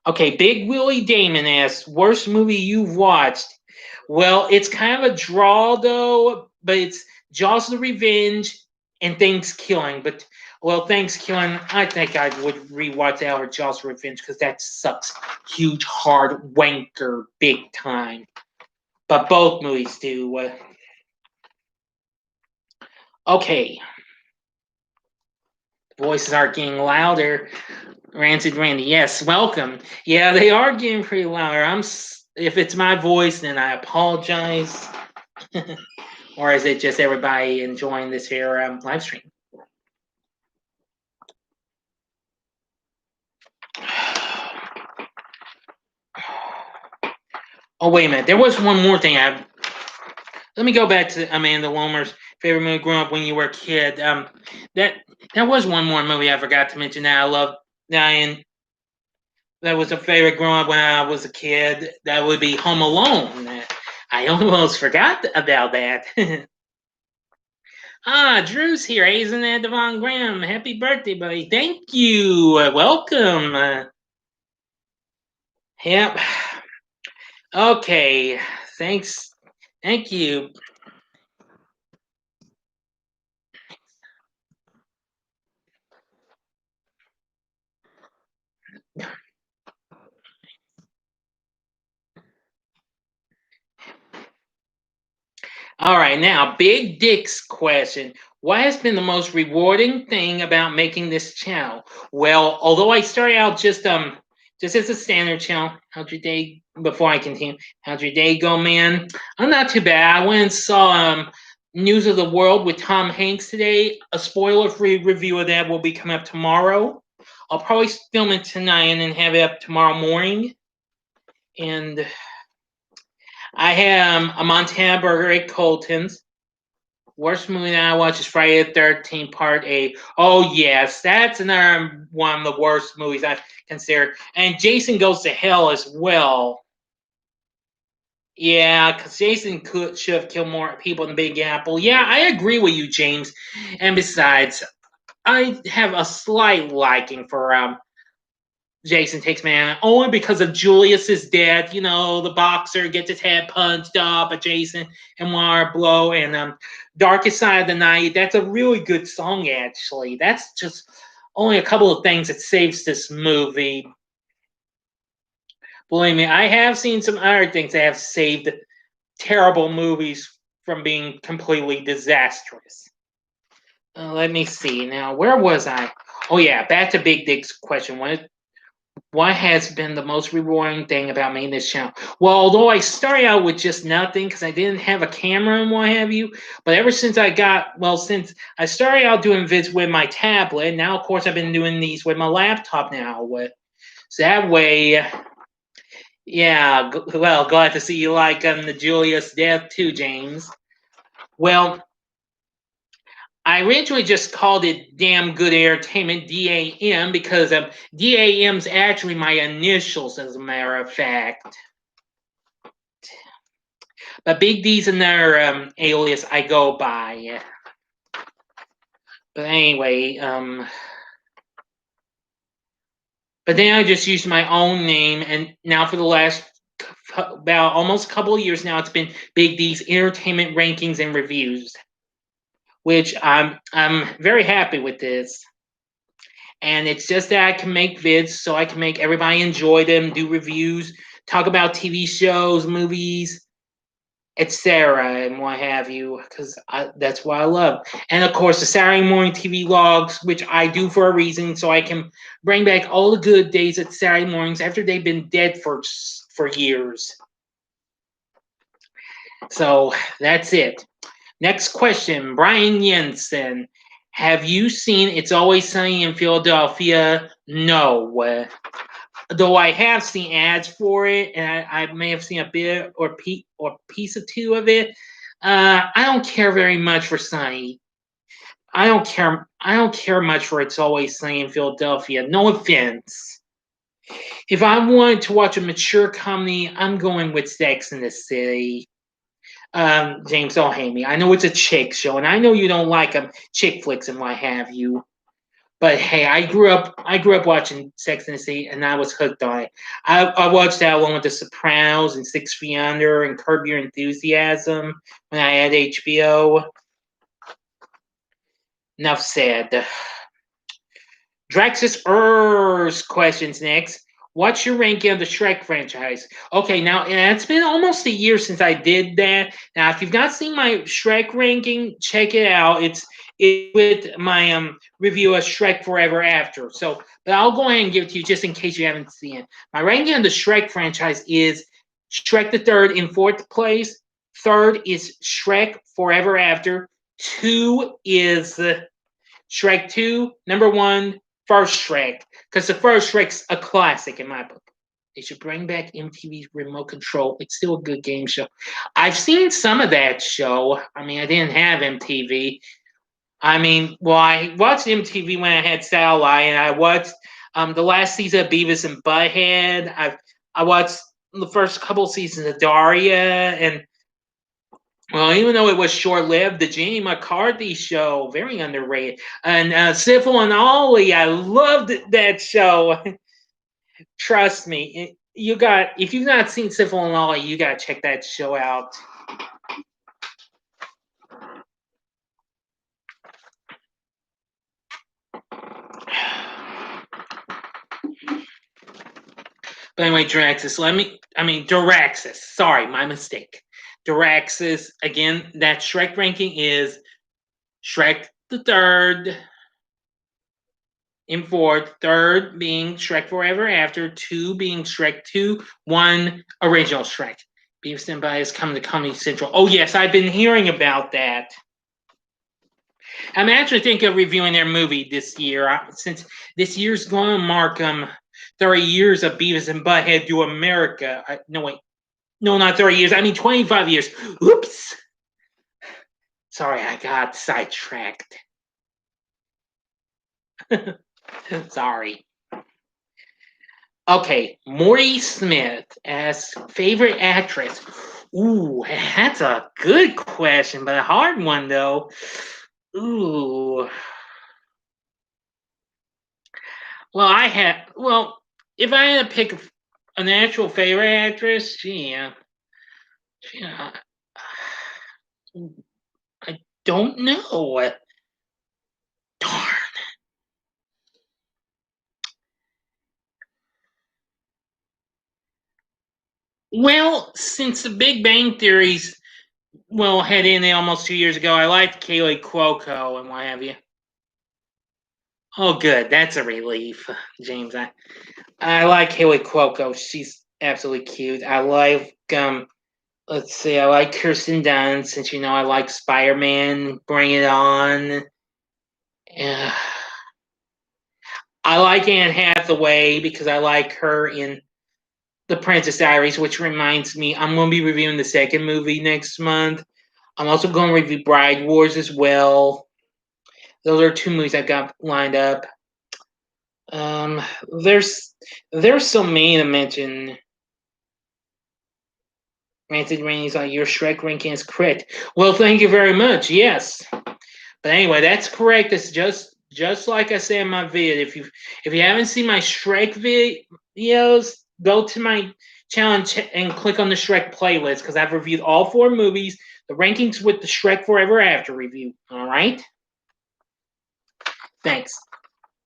Okay, Big Willie Damon asks, worst movie you've watched? Well, it's kind of a draw though, but it's Jaws the Revenge and Thanksgiving. But well, Thanksgiving, I think I would rewatch that over Jaws the Revenge because that sucks. Huge, hard wanker, big time. But both movies do. Okay, voices are getting louder. Rancid Randy, yes, welcome. Yeah, they are getting pretty louder. If it's my voice, then I apologize. Or is it just everybody enjoying this here live stream? Oh, wait a minute. There was one more thing. Let me go back to Amanda Lomer's favorite movie growing up when you were a kid. That was one more movie I forgot to mention that I love. That was a favorite growing up when I was a kid. That would be Home Alone. I almost forgot about that. Drew's here. Isn't that Devon Graham? Happy birthday, buddy. Thank you. Welcome. Yep. Okay. Thanks. Thank you. All right, now Big Dick's question. What has been the most rewarding thing about making this channel? Well, although I started out just as a standard channel, how'd your day before I continue? How'd your day go, man? I'm not too bad. I went and saw News of the World with Tom Hanks today. A spoiler-free review of that will be coming up tomorrow. I'll probably film it tonight and then have it up tomorrow morning. And I have a Montana Burger at Colton's. Worst movie that I watched is Friday the 13th Part 8. Oh, yes, that's another one of the worst movies I consider. And Jason Goes to Hell as well. Yeah, because Jason should have killed more people in the Big Apple. Yeah, I agree with you, James. And besides, I have a slight liking for Jason Takes Man only because of Julius's death. You know, the boxer gets his head punched up by Jason and Wire Blow, and Darkest Side of the Night. That's a really good song, actually. That's just only a couple of things that saves this movie. Believe me, I have seen some other things that have saved terrible movies from being completely disastrous. Let me see. Now, where was I? Oh, yeah, back to Big Dick's question. What has been the most rewarding thing about making this channel? Well, although I started out with just nothing because I didn't have a camera and what have you, but ever since since I started out doing vids with my tablet, now of course I've been doing these with my laptop now. So that way, yeah, well, glad to see you like the Julius death too, James. Well, I originally just called it Damn Good Entertainment, DAM, because DAM's actually my initials, as a matter of fact. But Big D's another alias I go by. But anyway, but then I just used my own name, and now for the last about almost a couple of years now, it's been Big D's Entertainment Rankings and Reviews, which I'm very happy with this. And it's just that I can make vids so I can make everybody enjoy them, do reviews, talk about TV shows, movies, etc., and what have you, because that's what I love. And of course, the Saturday morning TV logs, which I do for a reason, so I can bring back all the good days at Saturday mornings after they've been dead for years. So that's it. Next question, Brian Jensen. Have you seen It's Always Sunny in Philadelphia? No. Though I have seen ads for it, and I may have seen a bit or piece or two of it. I don't care very much for Sunny. I don't care much for It's Always Sunny in Philadelphia. No offense. If I wanted to watch a mature comedy, I'm going with Sex in the City. James, don't hate me. I know it's a chick show, and I know you don't like chick flicks and what have you. But hey, I grew up watching Sex and the City, and I was hooked on it. I watched that along with The Sopranos and 6 Feet Under and Curb Your Enthusiasm when I had HBO. Enough said. Draxus questions next. What's your ranking of the Shrek franchise? Okay, now it's been almost a year since I did that. Now, if you've not seen my Shrek ranking, check it out. It's with my review of Shrek Forever After. So, but I'll go ahead and give it to you just in case you haven't seen it. My ranking of the Shrek franchise is Shrek the Third in 4th place. 3rd is Shrek Forever After. 2 is Shrek 2. Number 1, First Shrek, because the first Shrek's a classic in my book. They should bring back MTV's Remote Control. It's still a good game show. I've seen some of that show. I mean, I didn't have MTV. I mean, well, I watched MTV when I had satellite, and I watched the last season of Beavis and Butthead. I watched the first couple seasons of Daria, and well, even though it was short-lived, the Jenny McCarthy show, very underrated. And Syphil and Ollie, I loved that show. Trust me, if you've not seen Syphil and Ollie, you got to check that show out. But anyway, Duraxis, Duraxis, sorry, my mistake. Diraxis. Again, that Shrek ranking is Shrek the third in fourth, third being Shrek Forever After, two being Shrek 2, one original Shrek. Beavis and Butthead is coming to Comedy Central. Oh yes, I've been hearing about that. I'm actually thinking of reviewing their movie this year, since this year's going to mark 30 years of Beavis and Butthead Do America. No, wait. No, not 30 years. I mean 25 years. Oops. Sorry, I got sidetracked. Sorry. Okay, Morty Smith as favorite actress. Ooh, that's a good question, but a hard one though. Ooh. Well, if I had to pick an actual favorite actress, yeah, I don't know. Darn. Well, since the Big Bang Theories, had ended almost 2 years ago, I liked Kaylee Cuoco and what have you. Oh, good. That's a relief, James. I like Kaylee Cuoco. She's absolutely cute. I like let's see, I like Kirsten Dunst, since I like Spider-Man. Bring It On. Yeah. I like Anne Hathaway because I like her in The Princess Diaries, which reminds me, I'm going to be reviewing the second movie next month. I'm also going to review Bride Wars as well. Those are two movies I've got lined up. Um, there's so many to mention. Anthony Rainey's like, your Shrek ranking is correct. Well, thank you very much. Yes, but anyway, that's correct. It's just like I said in my vid. If you haven't seen my Shrek videos, go to my channel and click on the Shrek playlist because I've reviewed all four movies. The rankings with the Shrek Forever After review. All right. Thanks.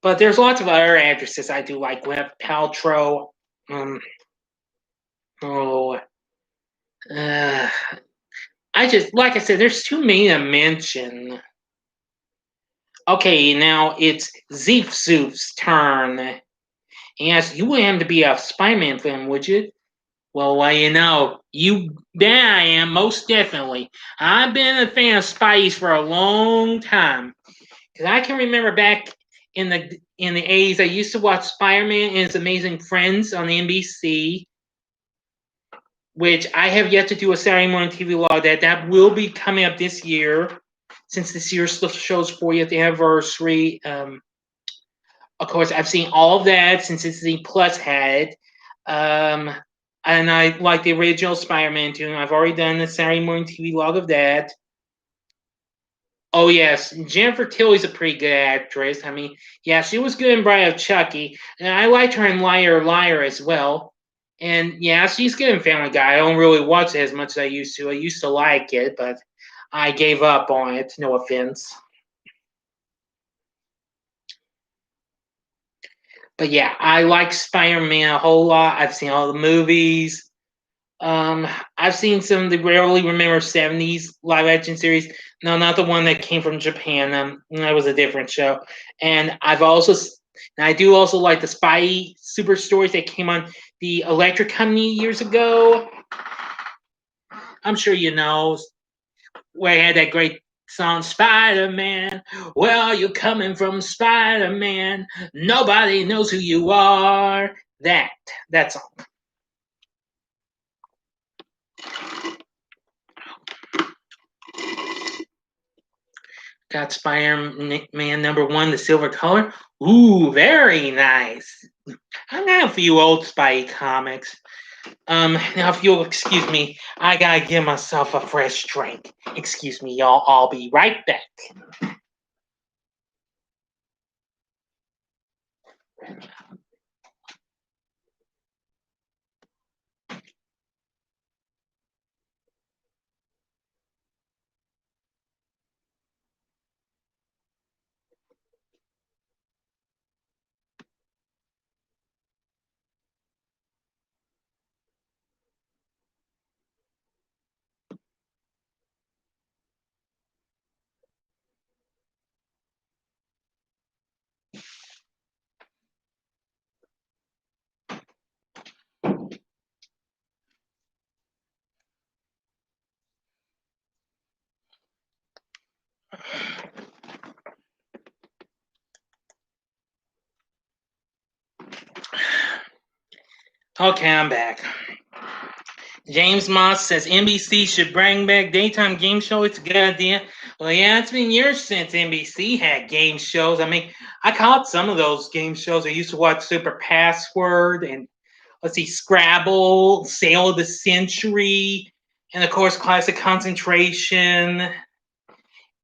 But there's lots of other actresses I do like. Gwyneth Paltrow. Oh. I just, like I said, there's too many to mention. Okay, now it's Zeefzoof's turn. He asks, you want him to be a Spider-Man film, would you? Well, you bet I am, most definitely. I've been a fan of Spidey's for a long time. Because I can remember back in the 80s, I used to watch Spider-Man and His Amazing Friends on NBC, which I have yet to do a Saturday morning TV log that will be coming up this year, since this year's show's 40th anniversary. Of course, I've seen all of that since Disney Plus had it. And I like the original Spider-Man too. I've already done the Saturday morning TV log of that. Oh yes, Jennifer Tilly's a pretty good actress. I mean, yeah, she was good in Bride of Chucky, and I liked her in Liar Liar as well. And yeah, she's good in Family Guy. I don't really watch it as much as I used to. I used to like it, but I gave up on it. No offense. But yeah, I like Spider-Man a whole lot. I've seen all the movies. I've seen some of the Rarely Remember 70s live action series. No, not the one that came from Japan. That was a different show. And I do also like the Spy Super Stories that came on the Electric Company years ago. I'm sure you know, where I had that great song, Spider-Man. Well, you're coming from Spider-Man. Nobody knows who you are. That song. Got Spider-Man #1, the silver color. Ooh, very nice. I got a few old Spidey comics. Now if you'll excuse me, I gotta give myself a fresh drink. Excuse me, y'all. I'll be right back. Okay, I'm back. James Moss says NBC should bring back daytime game show. It's a good idea. Well, yeah, it's been years since NBC had game shows. I mean, I caught some of those game shows. I used to watch Super Password and let's see, Scrabble, Sale of the Century, and of course, Classic Concentration.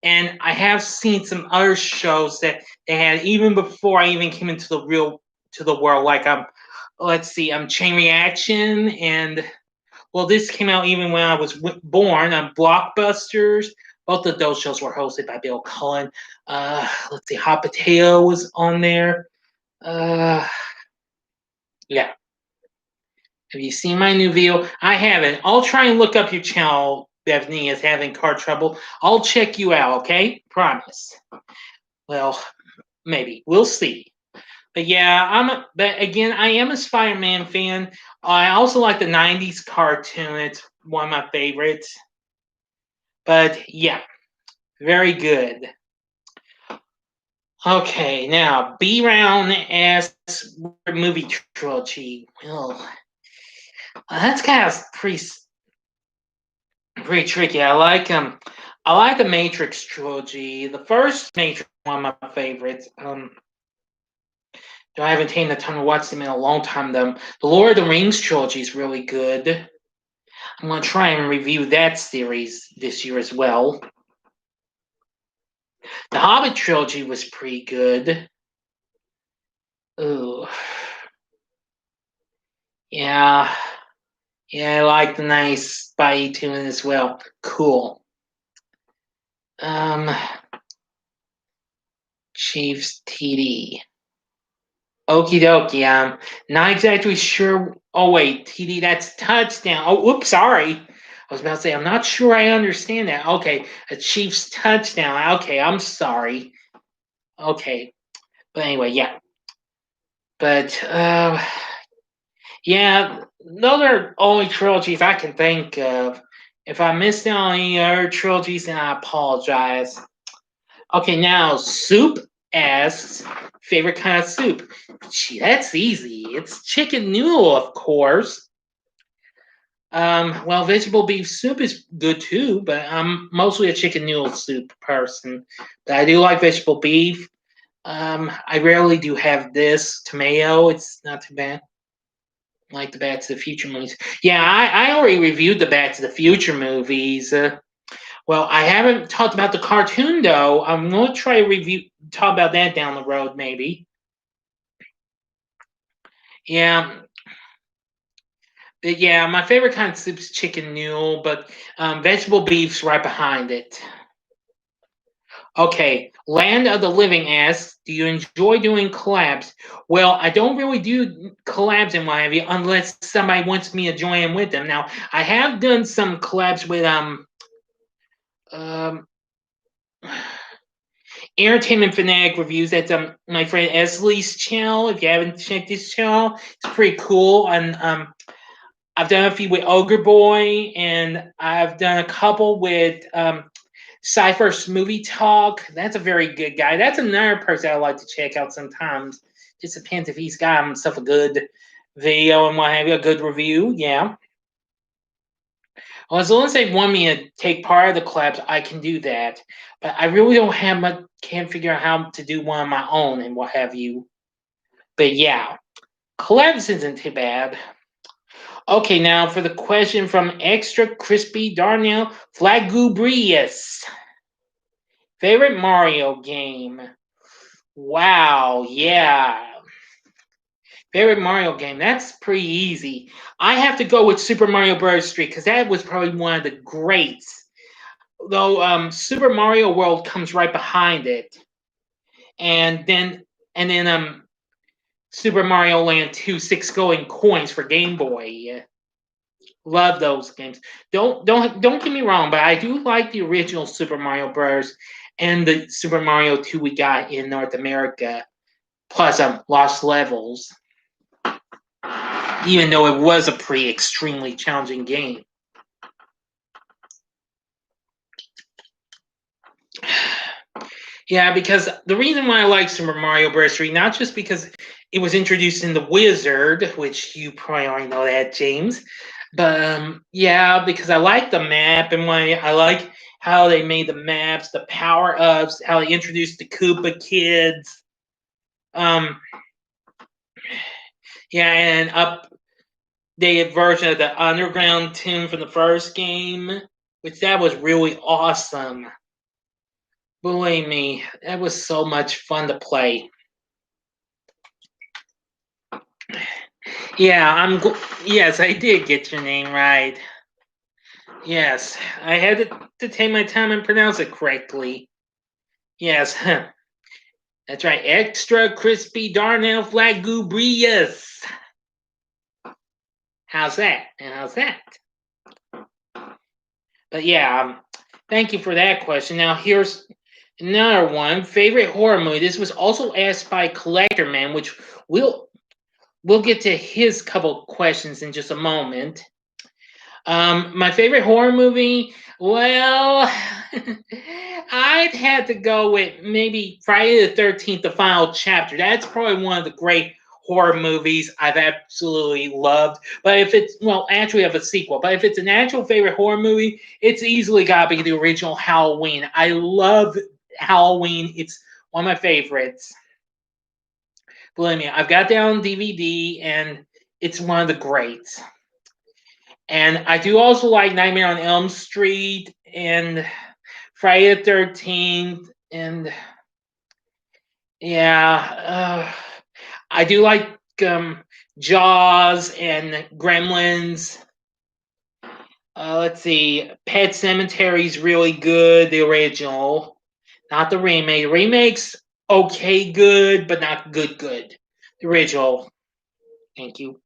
And I have seen some other shows that they had even before I even came into the world. Like let's see, Chain Reaction, and well, this came out even when I was born. Blockbusters. Both of those shows were hosted by Bill Cullen. Let's see, Hot Potato was on there. Yeah. Have you seen my new video? I haven't. I'll try and look up your channel. Bethany is having car trouble. I'll check you out, okay? Promise. Well, maybe. We'll see. But yeah, but again, I am a Spider-Man fan. I also like the 90s cartoon. It's one of my favorites. But yeah, very good. Okay, now B Round asks movie trilogy. Well, that's kind of pretty tricky. I like the Matrix trilogy. The first Matrix, one of my favorites. I haven't taken the time to watch them in a long time. The Lord of the Rings trilogy is really good. I'm gonna try and review that series this year as well. The Hobbit trilogy was pretty good. Ooh, yeah, I like the nice Spidey tune as well. Cool. Chiefs TD. Okie dokie. Not exactly sure. Oh wait, TD, that's touchdown. Oh, whoops, sorry. I was about to say I'm not sure I understand that. Okay, a Chiefs touchdown. Okay, I'm sorry. Okay, but anyway, yeah. But yeah, those are only trilogies I can think of. If I missed out on any other trilogies, then I apologize. Okay, now Soup asks favorite kind of soup. Gee, that's easy. It's chicken noodle, of course. Well, vegetable beef soup is good too, but I'm mostly a chicken noodle soup person. But I do like vegetable beef. I rarely do have this tomato. It's not too bad. Like the Back to the Future movies. Yeah, I already reviewed the Back to the Future movies. Well, I haven't talked about the cartoon though. I'm going to try to talk about that down the road, maybe. Yeah, yeah. My favorite kind of soup is chicken noodle, but vegetable beef's right behind it. Okay, Land of the Living asks, do you enjoy doing collabs? Well, I don't really do collabs and what have you, unless somebody wants me to join with them. Now, I have done some collabs with um Entertainment Fanatic Reviews. That's my friend Esley's channel. If you haven't checked his channel, it's pretty cool. And I've done a few with Ogre Boy, and I've done a couple with Cypher's Movie Talk. That's a very good guy. That's another person I like to check out sometimes. Just depends if he's got himself a good video and what have you, a good review. Yeah. Well, as long as they want me to take part of the collabs, I can do that. But I really don't have much, can't figure out how to do one on my own and what have you. But yeah, collabs isn't too bad. Okay, now for the question from Extra Crispy Darnell Flagubrius. Favorite Mario game? Wow, yeah. Favorite Mario game? That's pretty easy. I have to go with Super Mario Bros. 3 because that was probably one of the greats. Though Super Mario World comes right behind it, and then Super Mario Land 2 6 going coins for Game Boy. Love those games. Don't get me wrong, but I do like the original Super Mario Bros. And the Super Mario 2 we got in North America, plus Lost Levels, even though it was a pretty extremely challenging game. Yeah, because the reason why I like Super Mario Bros. 3, not just because it was introduced in The Wizard, which you probably already know that, James. But yeah, because I like the map and I like how they made the maps, the power ups, how they introduced the Koopa kids. Um, yeah, and updated version of the underground tune from the first game, which that was really awesome. Believe me, that was so much fun to play. Yeah, yes, I did get your name right. Yes, I had to take my time and pronounce it correctly. Yes, that's right. Extra crispy Darnell Flagubrius. How's that? And how's that? But yeah, thank you for that question. Now here's another one. Favorite horror movie. This was also asked by Collector Man, which we'll get to his couple questions in just a moment. My favorite horror movie. Well, I'd had to go with maybe Friday the 13th, the final chapter. That's probably one of the great horror movies I've absolutely loved. But if it's, well, actually, I have a sequel. But if it's an actual favorite horror movie, it's easily got to be the original Halloween. I love Halloween. It's one of my favorites. Believe me, I've got that on DVD, and it's one of the greats. And I do also like Nightmare on Elm Street and Friday the 13th. And yeah, I do like Jaws and Gremlins. Let's see. Pet Cemetery's really good, the original, not the remake. The remake's okay, good, but not good, good. The original. Thank you.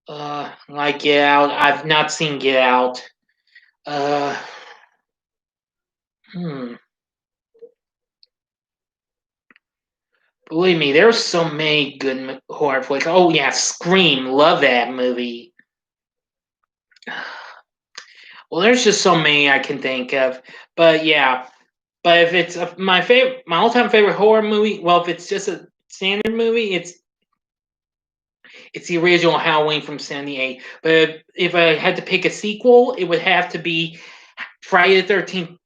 Like Get Out. I've not seen Get Out. Uh, hmm. Believe me, there's so many good horror flicks. Oh yeah, Scream, love that movie. Well, there's just so many I can think of, but yeah. But if it's my favorite, my all-time favorite horror movie, well, if it's just a standard movie, it's the original Halloween from '78. But if I had to pick a sequel, it would have to be Friday the 13th,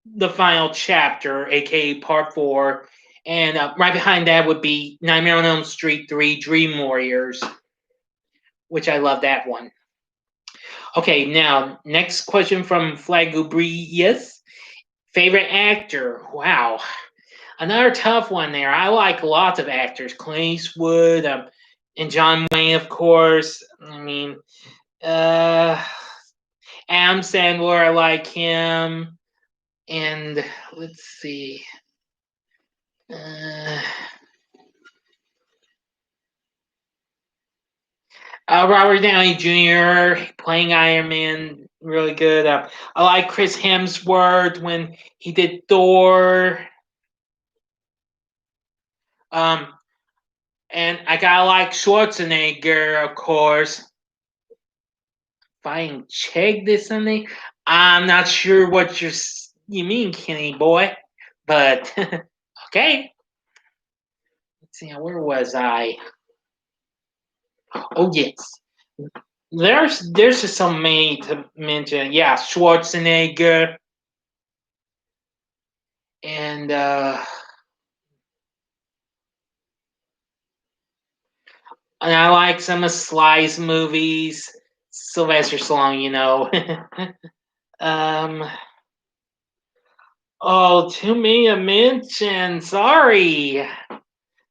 the final chapter, aka Part 4. And right behind that would be Nightmare on Elm Street 3 Dream Warriors, which I love that one. Okay, now, next question from Flagubrius. Favorite actor? Wow. Another tough one there. I like lots of actors. Clint Eastwood, and John Wayne, of course. I mean, uh, Adam Sandler, I like him. And let's see. Uh, Robert Downey Jr. playing Iron Man, really good. I like Chris Hemsworth when he did Thor. Um, and I gotta like Schwarzenegger, of course. If I ain't checked this Sunday, I'm not sure what you mean, Kenny boy, but okay. Let's see, where was I? Oh yes, there's just so many to mention. Yeah, Schwarzenegger and I like some of Sly's movies. Sylvester Stallone, you know. um. Oh, too many to mention. Sorry.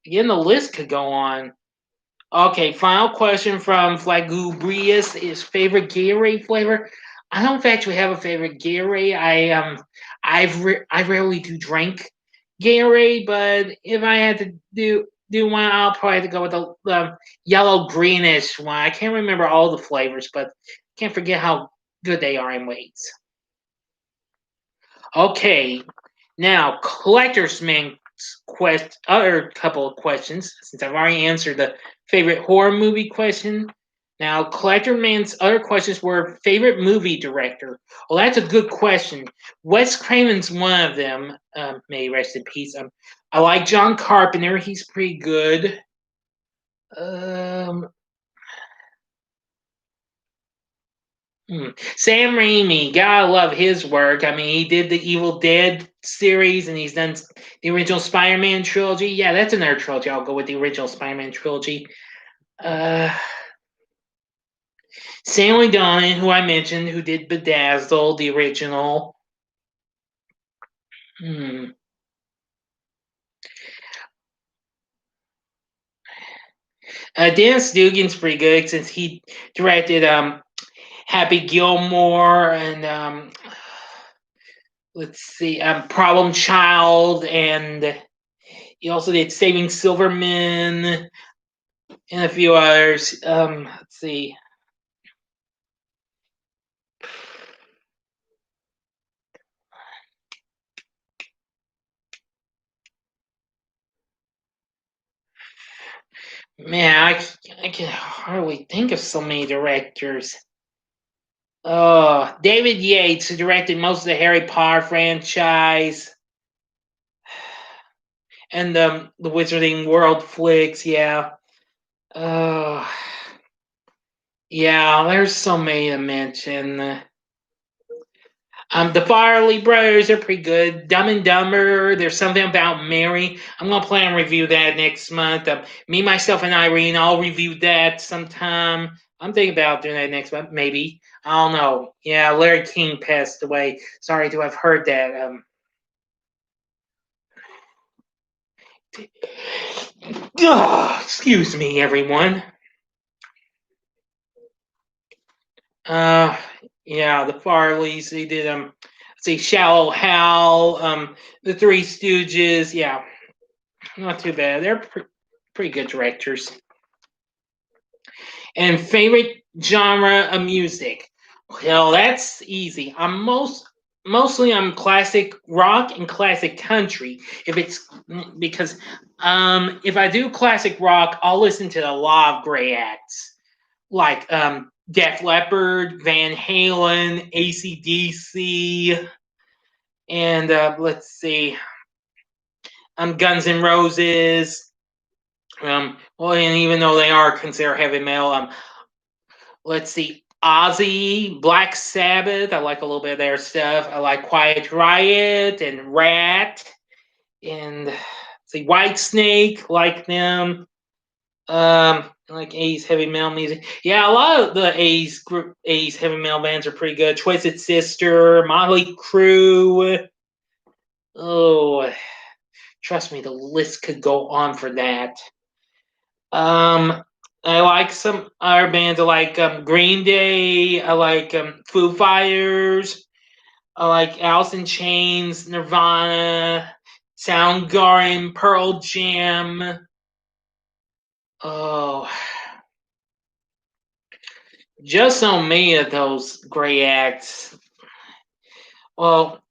Again, the list could go on. Okay, final question from Flagubrius is favorite Gatorade flavor. I don't actually have a favorite Gatorade. I rarely do drink Gatorade, but if I had to do one, I'll probably have to go with the yellow greenish one. I can't remember all the flavors, but can't forget how good they are in weights. Okay, now collector's man other couple of questions, since I've already answered the favorite horror movie question. Now, Collector Man's other questions were favorite movie director. Well, that's a good question. Wes Craven's one of them. May he rest in peace. I like John Carpenter. He's pretty good. Um, Sam Raimi, gotta love his work. I mean, he did the Evil Dead series, and he's done the original Spider-Man trilogy. Yeah, that's another trilogy. I'll go with the original Spider-Man trilogy. Uh, Stanley Donen, who I mentioned, who did Bedazzled, the original. Hmm. Dennis Dugan's pretty good since he directed Happy Gilmore and let's see, Problem Child, and he also did Saving Silverman and a few others. Let's see. Man, I can hardly think of so many directors. David Yates, who directed most of the Harry Potter franchise and the Wizarding World flicks. Yeah. Uh, yeah, there's so many to mention. The Farley brothers are pretty good. Dumb and Dumber. There's something about Mary. I'm gonna plan on review that next month. Me, myself, and Irene. I'll review that sometime. I'm thinking about doing that next month. Maybe. I don't know. Yeah, Larry King passed away. Sorry to have heard that. Excuse me, everyone. Uh, yeah, the Farleys. They did let's see, Shallow Hal. The Three Stooges. Yeah, not too bad. They're pretty good directors. And favorite genre of music? Well, that's easy. Mostly I'm classic rock and classic country. If it's because if I do classic rock, I'll listen to a lot of great acts like Def Leppard, Van Halen, AC/DC, and let's see, Guns N' Roses. Well, and even though they are considered heavy metal, let's see, Ozzy, Black Sabbath. I like a little bit of their stuff. I like Quiet Riot and Rat, and see White Snake. Like them. I like A's heavy metal music. Yeah, a lot of the A's heavy metal bands are pretty good. Twisted Sister, Motley Crue. Oh, trust me, the list could go on for that. Um, I like some other bands. I like Green Day. I like Foo Fighters. I like Alice in Chains, Nirvana, Soundgarden, Pearl Jam. Oh, just so many of those great acts. Well,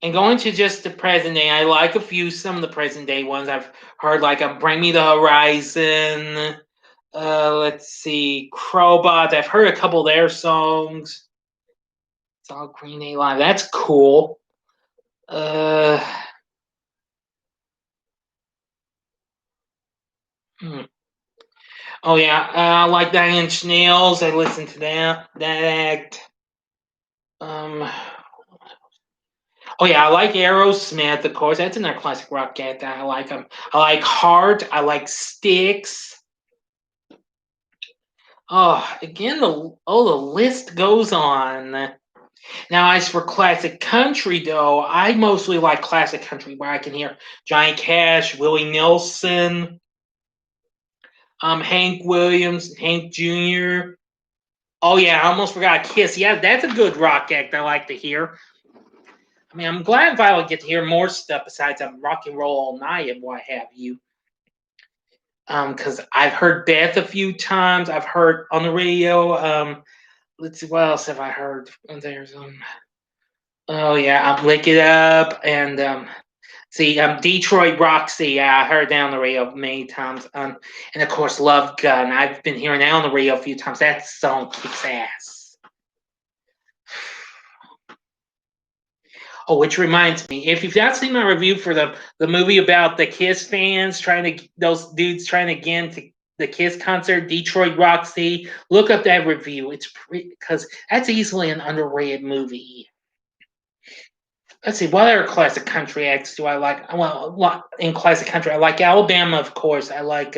and going to just the present day, I like some of the present day ones. I've heard like Bring Me the Horizon. Let's see, Crowbot. I've heard a couple of their songs. It's all Green Day Live. That's cool. Uh, hmm. Oh yeah, I like Nine Inch Nails. I listen to that act. Um, oh yeah, I like Aerosmith. Of course, that's another classic rock act. I like them. I like Heart. I like Styx. Oh, again, the list goes on. Now, as for classic country, though, I mostly like classic country where I can hear Johnny Cash, Willie Nelson, Hank Williams, Hank Jr. Oh yeah, I almost forgot Kiss. Yeah, that's a good rock act I like to hear. I mean, I'm glad if I would get to hear more stuff besides rock and roll all night and what have you. Because I've heard Beth a few times. I've heard on the radio. Let's see, what else have I heard? There's oh yeah, Lick It Up and see Detroit Roxy. Yeah, I heard that on the radio many times. And of course Love Gun. I've been hearing that on the radio a few times. That song kicks ass. Oh, which reminds me, if you've not seen my review for the movie about the Kiss fans those dudes trying again to the Kiss concert, Detroit Roxy. Look up that review. It's because that's easily an underrated movie. Let's see, what other classic country acts do I like? Well, in classic country, I like Alabama, of course. I like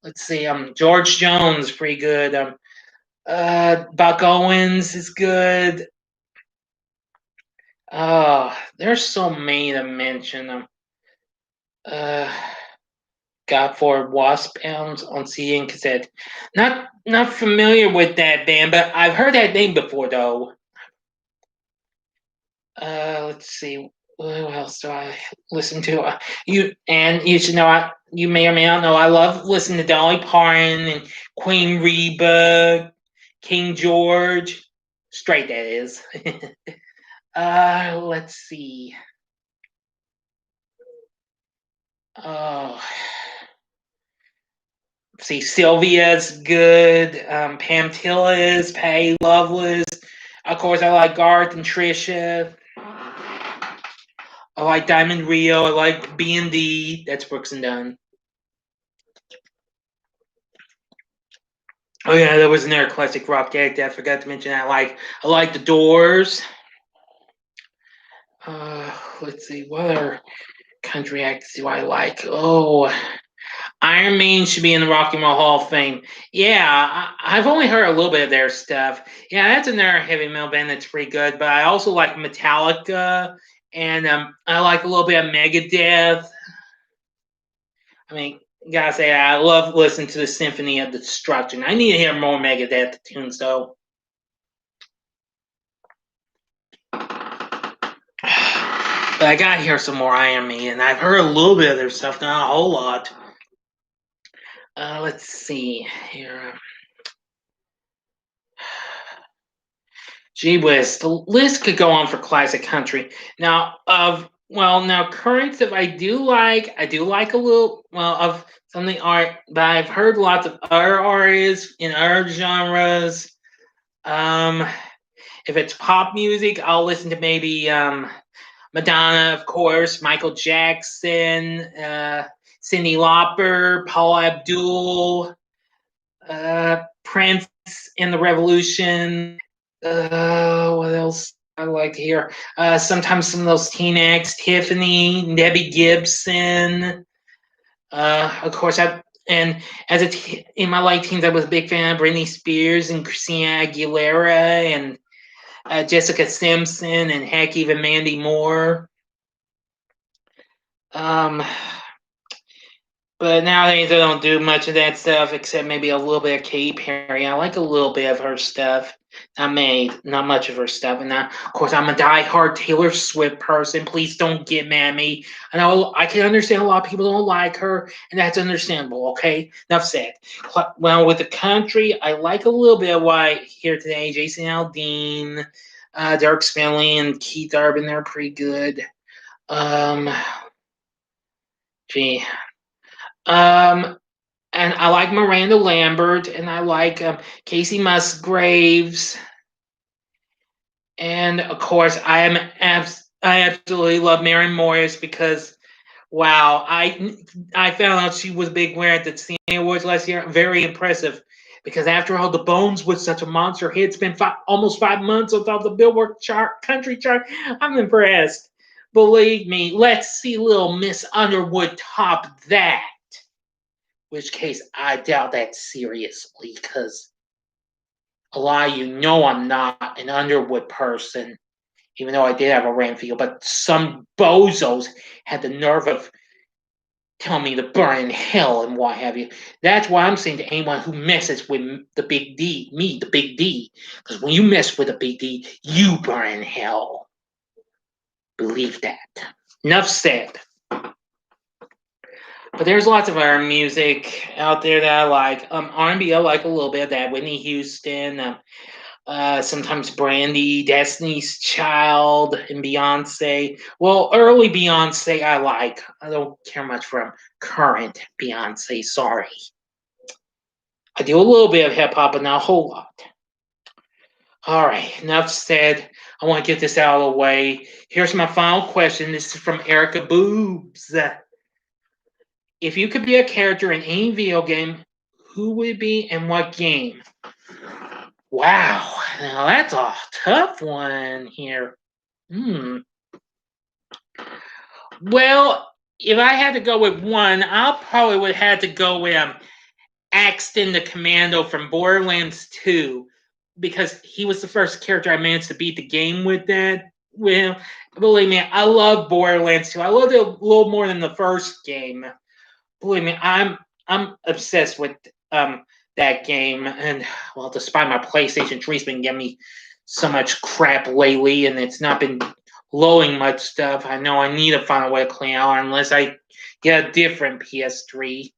let's see, George Jones, pretty good. Buck Owens is good. There's so many to mention. Got for Wasp Pounds on CD and cassette. Not familiar with that band, but I've heard that name before though. Let's see. What else do I listen to? You should know. You may or may not know. I love listening to Dolly Parton and Queen Reba, King George, straight that is. Let's see. Oh, see, Sylvia's good. Pam Tillis, Patty Loveless. Of course, I like Garth and Trisha. I like Diamond Rio. I like B&D. That's Brooks and Dunn. Oh yeah, there was another classic rock act that I forgot to mention. I like the Doors. Let's see, what other country acts do I like? Oh, Iron Maiden should be in the Rock and Roll Hall of Fame. Yeah, I've only heard a little bit of their stuff. Yeah, that's another heavy metal band that's pretty good. But I also like Metallica, and I like a little bit of Megadeth. I mean, gotta say, I love listening to the Symphony of Destruction. I need to hear more Megadeth tunes, though. But I gotta hear some more Iron Maiden. I've heard a little bit of their stuff, not a whole lot. Let's see here. Gee whiz, the list could go on for classic country. Now, current stuff I do like a little, of something art, but I've heard lots of other artists in other genres. If it's pop music, I'll listen to maybe Madonna, of course, Michael Jackson, Cyndi Lauper, Paula Abdul, Prince and the Revolution. What else I like to hear? Sometimes some of those teen acts, Tiffany, Debbie Gibson. Of course, in my late teens, I was a big fan of Britney Spears and Christina Aguilera and Jessica Simpson and heck, even Mandy Moore. But nowadays I don't do much of that stuff except maybe a little bit of Katy Perry. I like a little bit of her stuff. Not much of her stuff. And now, of course, I'm a diehard Taylor Swift person. Please don't get mad at me. I know I can understand a lot of people don't like her, and that's understandable, okay? Enough said. Well, with the country, I like a little bit of what I hear today. Jason Aldean, Dirk Spenley, and Keith Urban, they're pretty good. Gee. And I like Miranda Lambert, and I like Casey Musgraves, and of course, I absolutely love Maren Morris because, wow, I found out she was a big winner at the CMA Awards last year. Very impressive, because after all, The Bones was such a monster hit. It's been almost 5 months without the Billboard country chart. I'm impressed. Believe me, let's see little Miss Underwood top that. Which case, I doubt that seriously, because a lot of you know I'm not an Underwood person, even though I did have a Ranfield, but some bozos had the nerve of telling me to burn in hell and what have you. That's why I'm saying to anyone who messes with the big D, me, the big D, because when you mess with the big D, you burn in hell. Believe that. Enough said. But there's lots of other music out there that I like. R&B, I like a little bit of that. Whitney Houston, sometimes Brandy, Destiny's Child, and Beyonce. Well, early Beyonce I like. I don't care much for current Beyonce, sorry. I do a little bit of hip-hop, but not a whole lot. All right, enough said. I want to get this out of the way. Here's my final question. This is from Erica Boobs. If you could be a character in any video game, Who would it be and what game? Wow, now that's a tough one here. Well, if I had to go with one, I probably would have to go with Axton the Commando from Borderlands 2 because he was the first character I managed to beat the game with that. Well, believe me, I love Borderlands 2. I loved it a little more than the first game. Believe me, I'm obsessed with that game, and well, despite my PlayStation 3's been giving me so much crap lately, and it's not been loading much stuff. I know I need to find a way to clean out unless I get a different PS3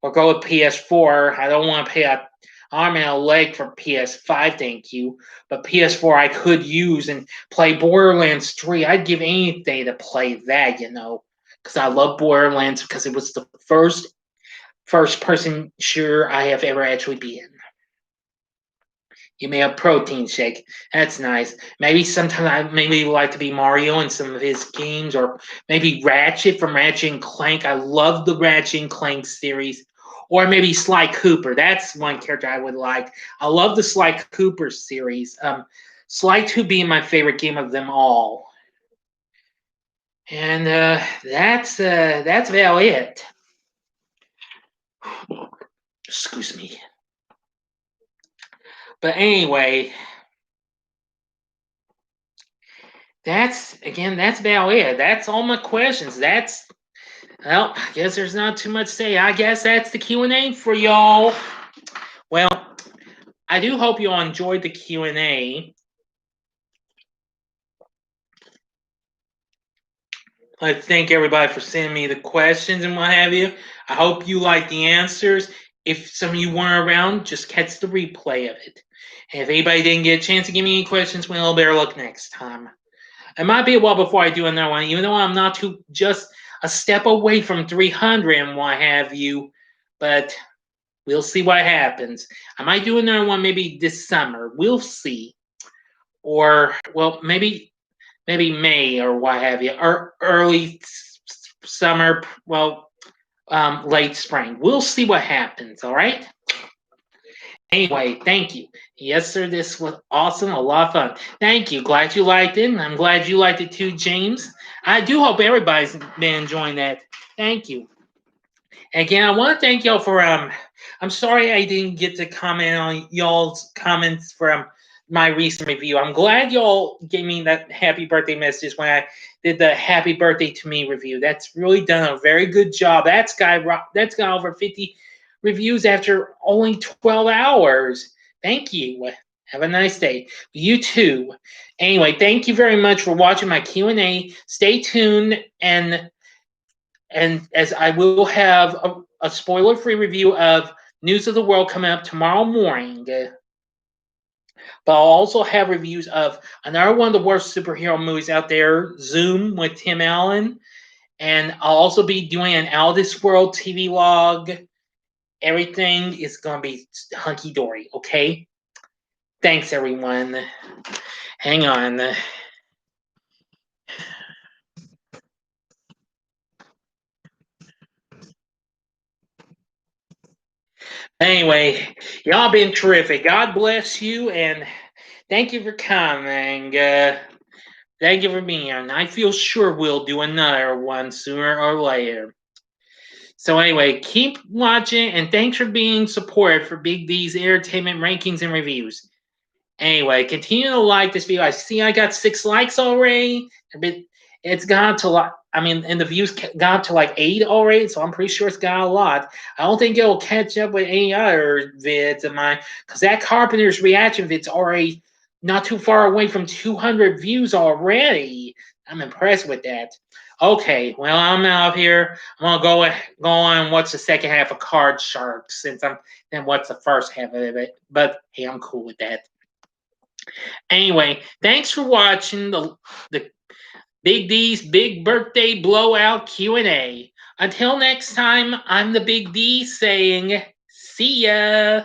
or go with PS4. I don't want to pay an arm and a leg for PS5, thank you. But PS4 I could use and play Borderlands 3. I'd give anything to play that, because I love Borderlands because it was the first person shooter I have ever actually been. You may have protein shake. That's nice. Maybe sometimes I maybe like to be Mario in some of his games, or maybe Ratchet from Ratchet and Clank. I love the Ratchet and Clank series. Or maybe Sly Cooper. That's one character I would like. I love the Sly Cooper series. Sly 2 being my favorite game of them all. And that's about it. Excuse me. But anyway, that's about it. That's all my questions. Well, I guess there's not too much to say. I guess that's the Q&A for y'all. Well, I do hope you all enjoyed the Q&A. I thank everybody for sending me the questions and what have you. I hope you like the answers. If some of you weren't around, just catch the replay of it. And if anybody didn't get a chance to give me any questions, well, better luck next time. It might be a while before I do another one, even though I'm not just a step away from 300 and what have you. But we'll see what happens. I might do another one maybe this summer. We'll see. Or, well, maybe May or what have you, or early summer, well, late spring. We'll see what happens, all right? Anyway, thank you. Yes, sir, this was awesome, a lot of fun. Thank you. Glad you liked it, and I'm glad you liked it too, James. I do hope everybody's been enjoying that. Thank you. Again, I want to thank y'all for, I'm sorry I didn't get to comment on y'all's comments from my recent review. I'm glad y'all gave me that happy birthday message when I did the happy birthday to me review. That's really done a very good job. That's got over 50 reviews after only 12 hours. Thank you. Have a nice day. You too. Anyway, thank you very much for watching my Q&A. Stay tuned, and as I will have a spoiler-free review of News of the World coming up tomorrow morning. But I'll also have reviews of another one of the worst superhero movies out there, Zoom with Tim Allen. And I'll also be doing an Out of This World TV log. Everything is going to be hunky-dory, okay? Thanks, everyone. Hang on. Anyway, y'all been terrific. God bless you, and thank you for coming. Thank you for being here, and I feel sure we'll do another one sooner or later. So anyway, keep watching, and thanks for being supportive for Big D's entertainment rankings and reviews. Anyway, continue to like this video. I see I got 6 likes already. It's gone to like, and the views got to like 8 already, so I'm pretty sure it's got a lot. I don't think it'll catch up with any other vids of mine, because that Carpenter's reaction vid's already not too far away from 200 views already. I'm impressed with that. Okay, well, I'm out here. I'm gonna go on. What's the second half of Card Sharks? Then what's the first half of it? But hey, I'm cool with that. Anyway, thanks for watching the Big D's Big Birthday Blowout Q&A. Until next time, I'm the Big D saying, see ya.